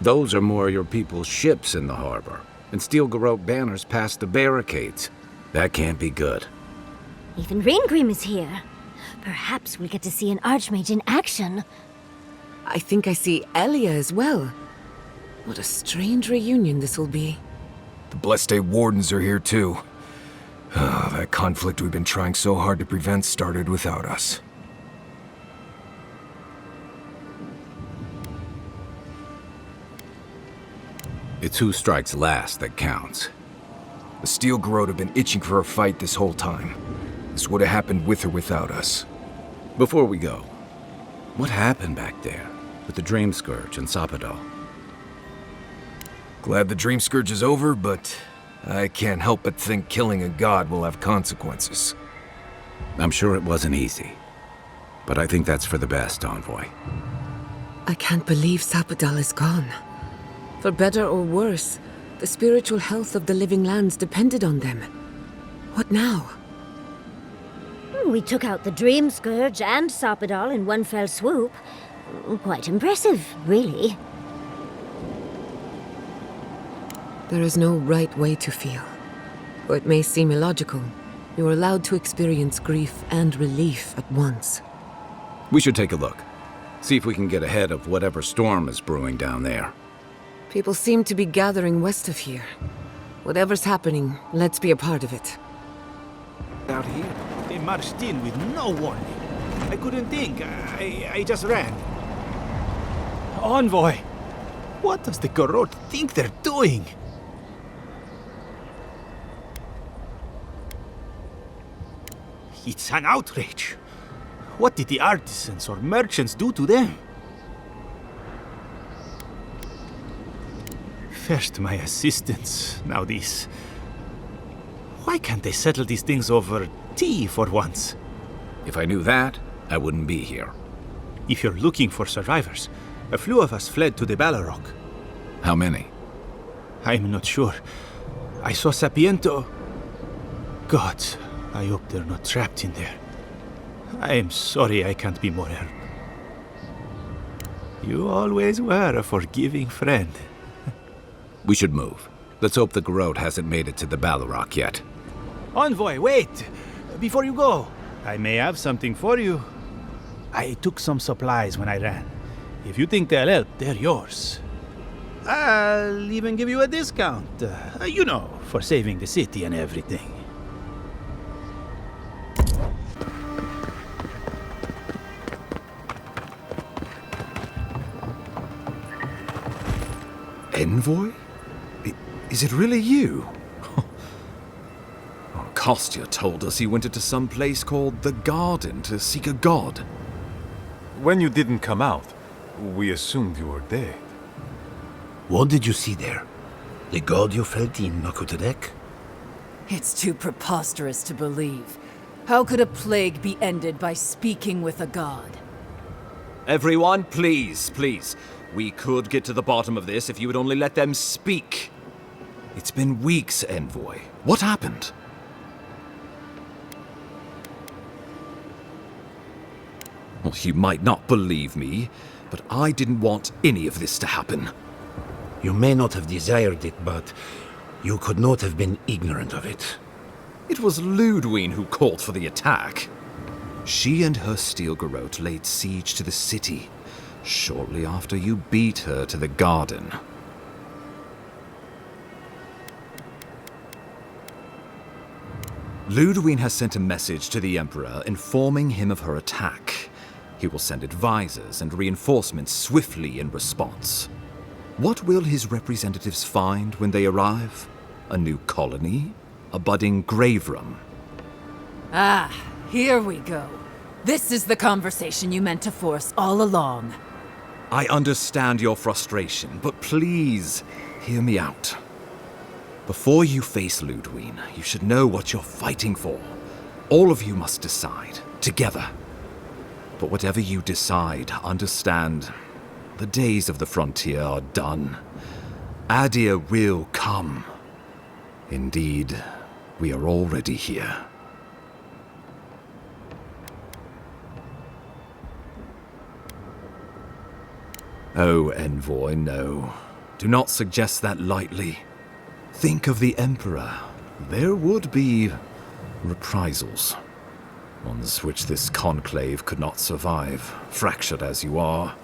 Speaker 2: Those are more your people's ships in the harbor, and steel Garrote banners past the barricades. That can't be good.
Speaker 11: Even Ringrim is here. Perhaps we'll get to see an Archmage in action.
Speaker 6: I think I see Elia as well. What a strange reunion this will be.
Speaker 5: The Blessed Day Wardens are here too. That conflict we've been trying so hard to prevent started without us.
Speaker 2: It's who strikes last that counts.
Speaker 5: The Steel Garrote have been itching for a fight this whole time. This would have happened with or without us.
Speaker 2: Before we go, what happened back there with the Dream Scourge and Sapadal?
Speaker 5: Glad the Dream Scourge is over, but I can't help but think killing a god will have consequences.
Speaker 2: I'm sure it wasn't easy, but I think that's for the best, Envoy.
Speaker 6: I can't believe Sapadal is gone. For better or worse, the spiritual health of the living lands depended on them. What now?
Speaker 11: We took out the Dream Scourge and Sapadal in one fell swoop. Quite impressive, really.
Speaker 6: There is no right way to feel. Or it may seem illogical, You're allowed to experience grief and relief at once.
Speaker 2: We should take a look. See if we can get ahead of whatever storm is brewing down there.
Speaker 6: People seem to be gathering west of here. Whatever's happening, let's be a part of it.
Speaker 13: Out here, they marched in with no warning. I couldn't think. I just ran. Envoy! What does the Gorot think they're doing? It's an outrage. What did the artisans or merchants do to them? First my assistants, now this. Why can't they settle these things over tea for once?
Speaker 2: If I knew that, I wouldn't be here.
Speaker 13: If you're looking for survivors, a few of us fled to the Balrog.
Speaker 2: How many?
Speaker 13: I'm not sure. I saw Sapiento. Gods, I hope they're not trapped in there. I am sorry I can't be more help. You always were a forgiving friend.
Speaker 2: We should move. Let's hope the Garrote hasn't made it to the Balrog yet.
Speaker 13: Envoy, wait! Before you go, I may have something for you. I took some supplies when I ran. If you think they'll help, they're yours. I'll even give you a discount. You know, for saving the city and everything.
Speaker 3: Envoy? Is it really you? Kostya told us he went into some place called the Garden to seek a god.
Speaker 12: When you didn't come out, we assumed you were dead.
Speaker 13: What did you see there? The god you felt in Nakutadek?
Speaker 14: It's too preposterous to believe. How could a plague be ended by speaking with a god?
Speaker 3: Everyone, please, please. We could get to the bottom of this if you would only let them speak. It's been weeks, Envoy. What happened? Well, you might not believe me, but I didn't want any of this to happen.
Speaker 13: You may not have desired it, but you could not have been ignorant of it.
Speaker 3: It was Ludwine who called for the attack. She and her steel garrote laid siege to the city shortly after you beat her to the garden. Ludwine has sent a message to the Emperor informing him of her attack. He will send advisors and reinforcements swiftly in response. What will his representatives find when they arrive? A new colony? A budding grave room?
Speaker 14: Ah, here we go. This is the conversation you meant to force all along.
Speaker 3: I understand your frustration, but please, hear me out. Before you face Ludwine, you should know what you're fighting for. All of you must decide, together. But whatever you decide, understand, the days of the frontier are done. Adir will come. Indeed, we are already here. Oh, Envoy, no. Do not suggest that lightly. Think of the Emperor. There would be reprisals. Ones which this conclave could not survive, fractured as you are.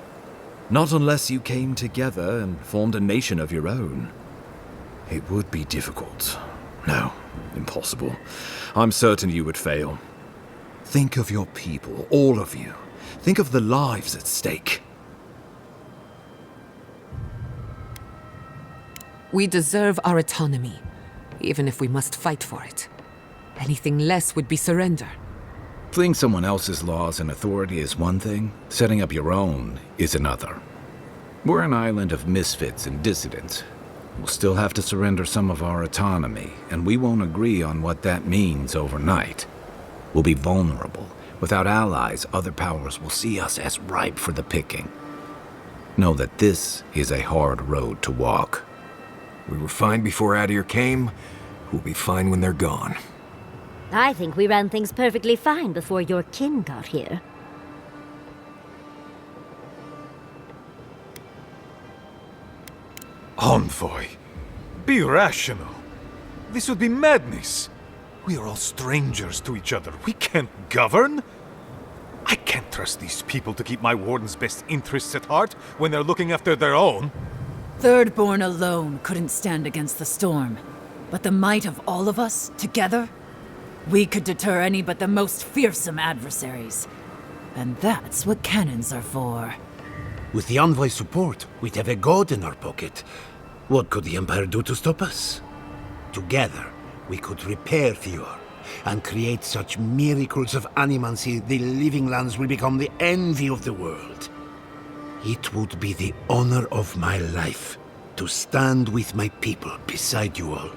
Speaker 3: Not unless you came together and formed a nation of your own. It would be difficult. No, impossible. I'm certain you would fail. Think of your people, all of you. Think of the lives at stake.
Speaker 6: We deserve our autonomy, even if we must fight for it. Anything less would be surrender.
Speaker 2: Fleeing someone else's laws and authority is one thing, setting up your own is another. We're an island of misfits and dissidents. We'll still have to surrender some of our autonomy, and we won't agree on what that means overnight. We'll be vulnerable. Without allies, other powers will see us as ripe for the picking. Know that this is a hard road to walk.
Speaker 5: We were fine before Adir came. We'll be fine when they're gone.
Speaker 11: I think we ran things perfectly fine before your kin got here.
Speaker 12: Envoy, be rational. This would be madness. We are all strangers to each other. We can't govern. I can't trust these people to keep my warden's best interests at heart when they're looking after their own.
Speaker 14: Thirdborn alone couldn't stand against the storm. But the might of all of us, together, we could deter any but the most fearsome adversaries. And that's what cannons are for.
Speaker 15: With the Envoy's support, we'd have a god in our pocket. What could the Empire do to stop us? Together, we could repair Thior, and create such miracles of animancy the Living Lands will become the envy of the world. It would be the honor of my life to stand with my people beside you all.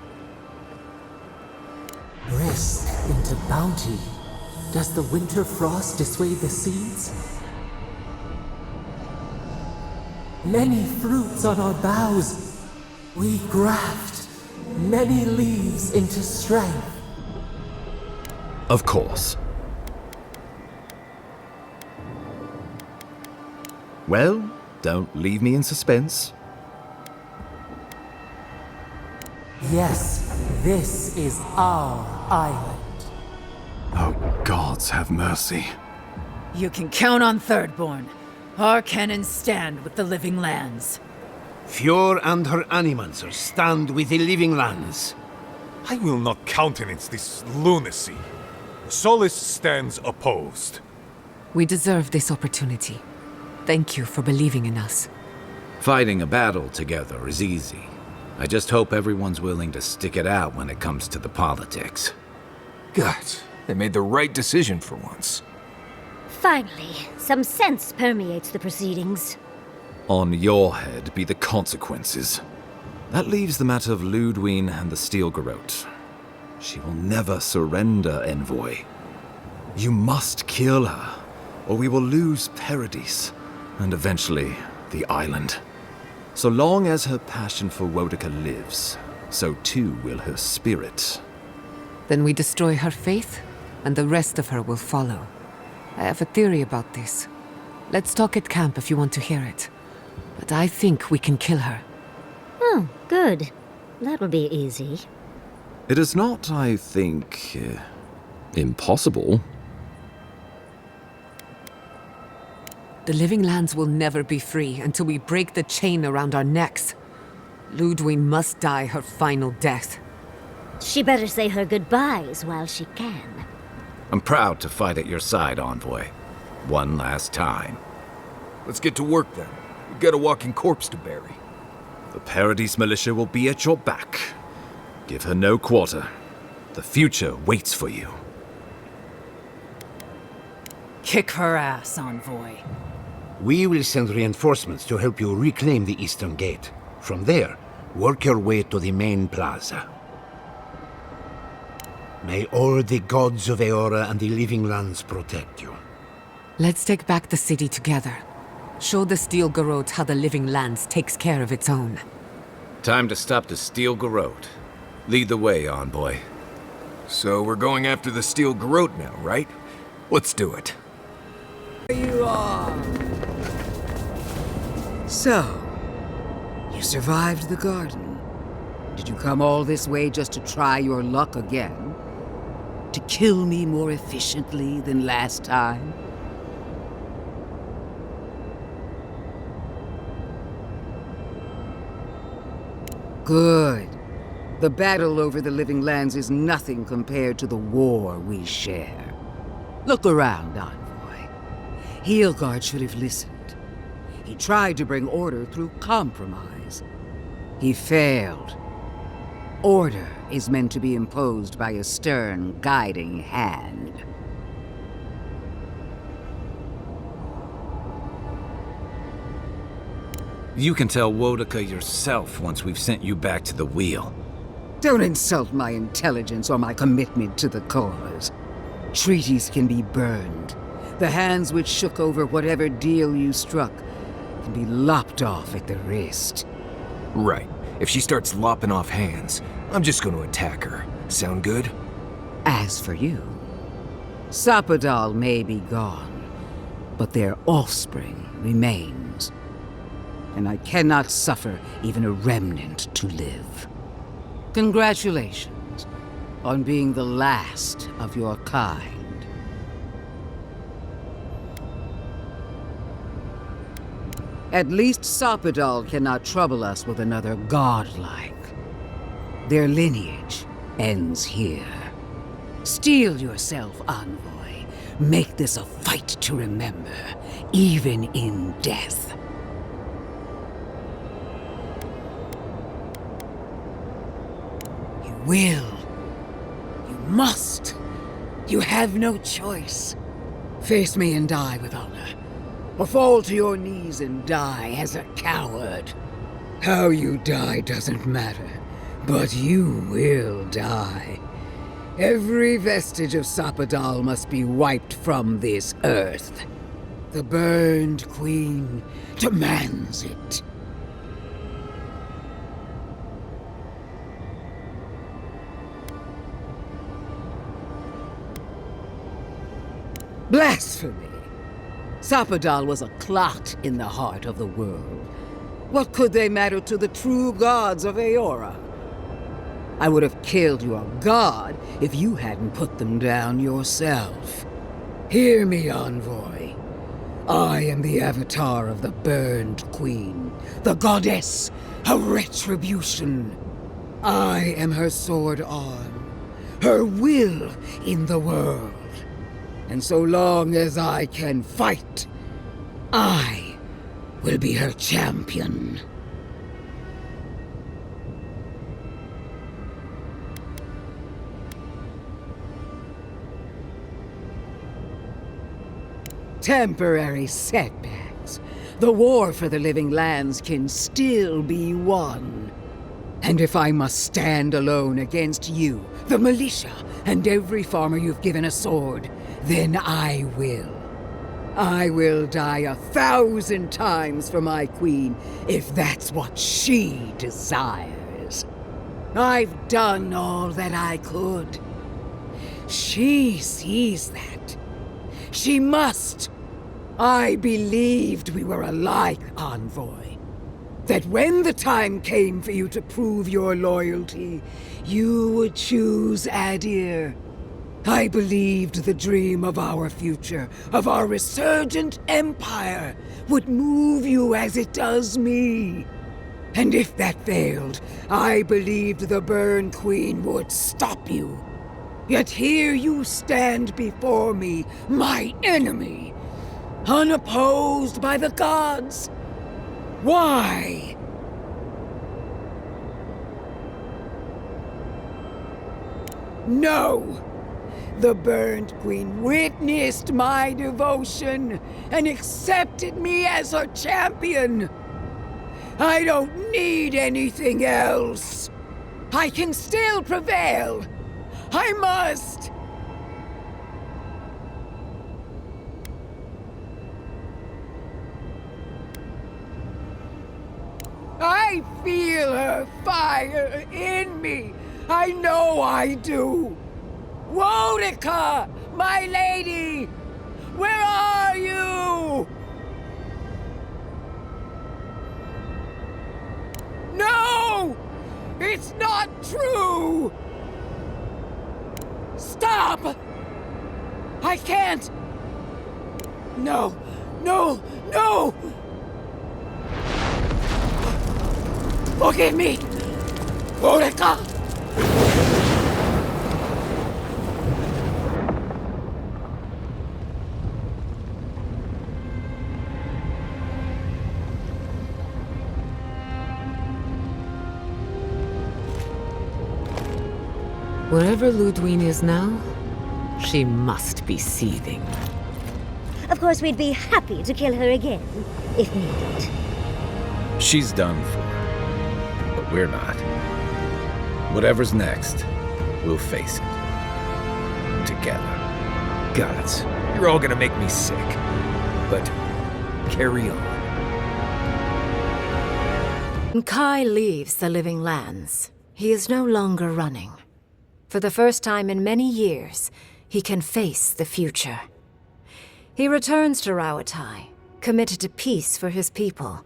Speaker 7: Risk into bounty. Does the winter frost dissuade the seeds? Many fruits on our boughs. We graft many leaves into strength.
Speaker 3: Of course. Well, don't leave me in suspense.
Speaker 7: Yes, this is our island.
Speaker 3: Oh, gods have mercy.
Speaker 14: You can count on Thirdborn. Our cannons stand with the Living Lands.
Speaker 15: Thior and her animancers stand with the Living Lands.
Speaker 12: I will not countenance this lunacy. Solus stands opposed.
Speaker 6: We deserve this opportunity. Thank you for believing in us.
Speaker 2: Fighting a battle together is easy. I just hope everyone's willing to stick it out when it comes to the politics.
Speaker 5: God, they made the right decision for once.
Speaker 11: Finally, some sense permeates the proceedings.
Speaker 3: On your head be the consequences. That leaves the matter of Ludwine and the Steel Garrote. She will never surrender, Envoy. You must kill her, or we will lose Paradise, and eventually the island. So long as her passion for Wodica lives, so too will her spirit.
Speaker 6: Then we destroy her faith, and the rest of her will follow. I have a theory about this. Let's talk at camp if you want to hear it. But I think we can kill her.
Speaker 11: Oh, good. That will be easy.
Speaker 3: It is not, I think, impossible.
Speaker 6: The Living Lands will never be free until we break the chain around our necks. Ludwine must die her final death.
Speaker 11: She better say her goodbyes while she can.
Speaker 2: I'm proud to fight at your side, Envoy. One last time.
Speaker 5: Let's get to work then. We've got a walking corpse to bury.
Speaker 3: The Paradise Militia will be at your back. Give her no quarter. The future waits for you.
Speaker 14: Kick her ass, Envoy.
Speaker 15: We will send reinforcements to help you reclaim the Eastern Gate. From there, work your way to the main plaza. May all the gods of Eora and the Living Lands protect you.
Speaker 6: Let's take back the city together. Show the Steel Garrote how the Living Lands takes care of its own.
Speaker 2: Time to stop the Steel Garrote. Lead the way, Envoy.
Speaker 5: So we're going after the Steel Garrote now, right? Let's do it.
Speaker 9: Here you are. So, you survived the garden. Did you come all this way just to try your luck again? To kill me more efficiently than last time? Good. The battle over the Living Lands is nothing compared to the war we share. Look around, Envoy. Heelguard should have listened. He tried to bring order through compromise. He failed. Order is meant to be imposed by a stern, guiding hand.
Speaker 2: You can tell Wodica yourself once we've sent you back to the wheel.
Speaker 9: Don't insult my intelligence or my commitment to the cause. Treaties can be burned. The hands which shook over whatever deal you struck can be lopped off at the wrist.
Speaker 5: Right. If she starts lopping off hands, I'm just going to attack her. Sound good?
Speaker 9: As for you, Sapadal may be gone, but their offspring remains. And I cannot suffer even a remnant to live. Congratulations. on being the last of your kind. At least Soppadal cannot trouble us with another godlike. Their lineage ends here. Steel yourself, Envoy. Make this a fight to remember, even in death. You will. You must. You have no choice. Face me and die with honor. Or fall to your knees and die as a coward. How you die doesn't matter, but you will die. Every vestige of Soppadal must be wiped from this earth. The Burned Queen demands it. Blasphemy! Soppadal was a clot in the heart of the world. What could they matter to the true gods of Eora? I would have killed your god if you hadn't put them down yourself. Hear me, Envoy. I am the avatar of the Burned Queen, the goddess of retribution. I am her sword arm, her will in the world. And so long as I can fight, I will be her champion. Temporary setbacks. The war for the living lands can still be won. And if I must stand alone against you, the militia, and every farmer you've given a sword, then I will. I will die 1,000 times for my queen, if that's what she desires. I've done all that I could. She sees that. She must. I believed we were alike, Envoy. That when the time came for you to prove your loyalty, you would choose Adir. I believed the dream of our future, of our resurgent empire, would move you as it does me. And if that failed, I believed the Burn Queen would stop you. Yet here you stand before me, my enemy, unopposed by the gods. Why? No! The Burned Queen witnessed my devotion and accepted me as her champion. I don't need anything else. I can still prevail. I must! I feel her fire in me. I know I do. Wonica, my lady! Where are you? No! It's not true! Stop! I can't! No! No! No! Forgive me! Wonica!
Speaker 6: Wherever Ludwine is now, she must be seething.
Speaker 11: Of course, we'd be happy to kill her again, if needed.
Speaker 2: She's done for. But we're not. Whatever's next, we'll face it. Together.
Speaker 5: Gods, you're all gonna make me sick. But carry on.
Speaker 10: When Kai leaves the Living Lands, he is no longer running. For the first time in many years, he can face the future. He returns to Rauatai, committed to peace for his people,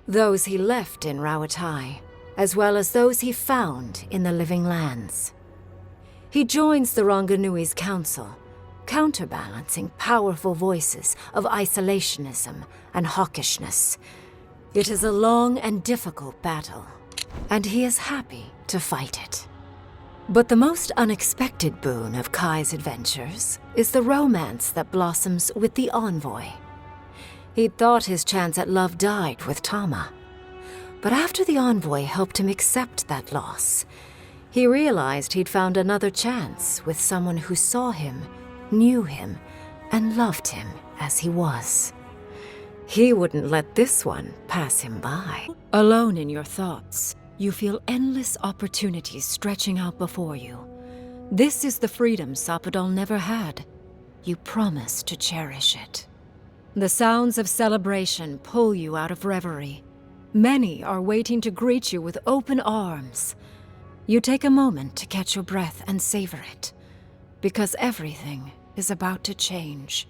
Speaker 10: those he left in Rauatai, as well as those he found in the Living Lands. He joins the Ranganui's council, counterbalancing powerful voices of isolationism and hawkishness. It is a long and difficult battle, and he is happy to fight it. But the most unexpected boon of Kai's adventures is the romance that blossoms with the envoy. He'd thought his chance at love died with Tama. But after the envoy helped him accept that loss, he realized he'd found another chance with someone who saw him, knew him, and loved him as he was. He wouldn't let this one pass him by. Alone in your thoughts, you feel endless opportunities stretching out before you. This is the freedom Sapadal never had. You promise to cherish it. The sounds of celebration pull you out of reverie. Many are waiting to greet you with open arms. You take a moment to catch your breath and savor it, because everything is about to change.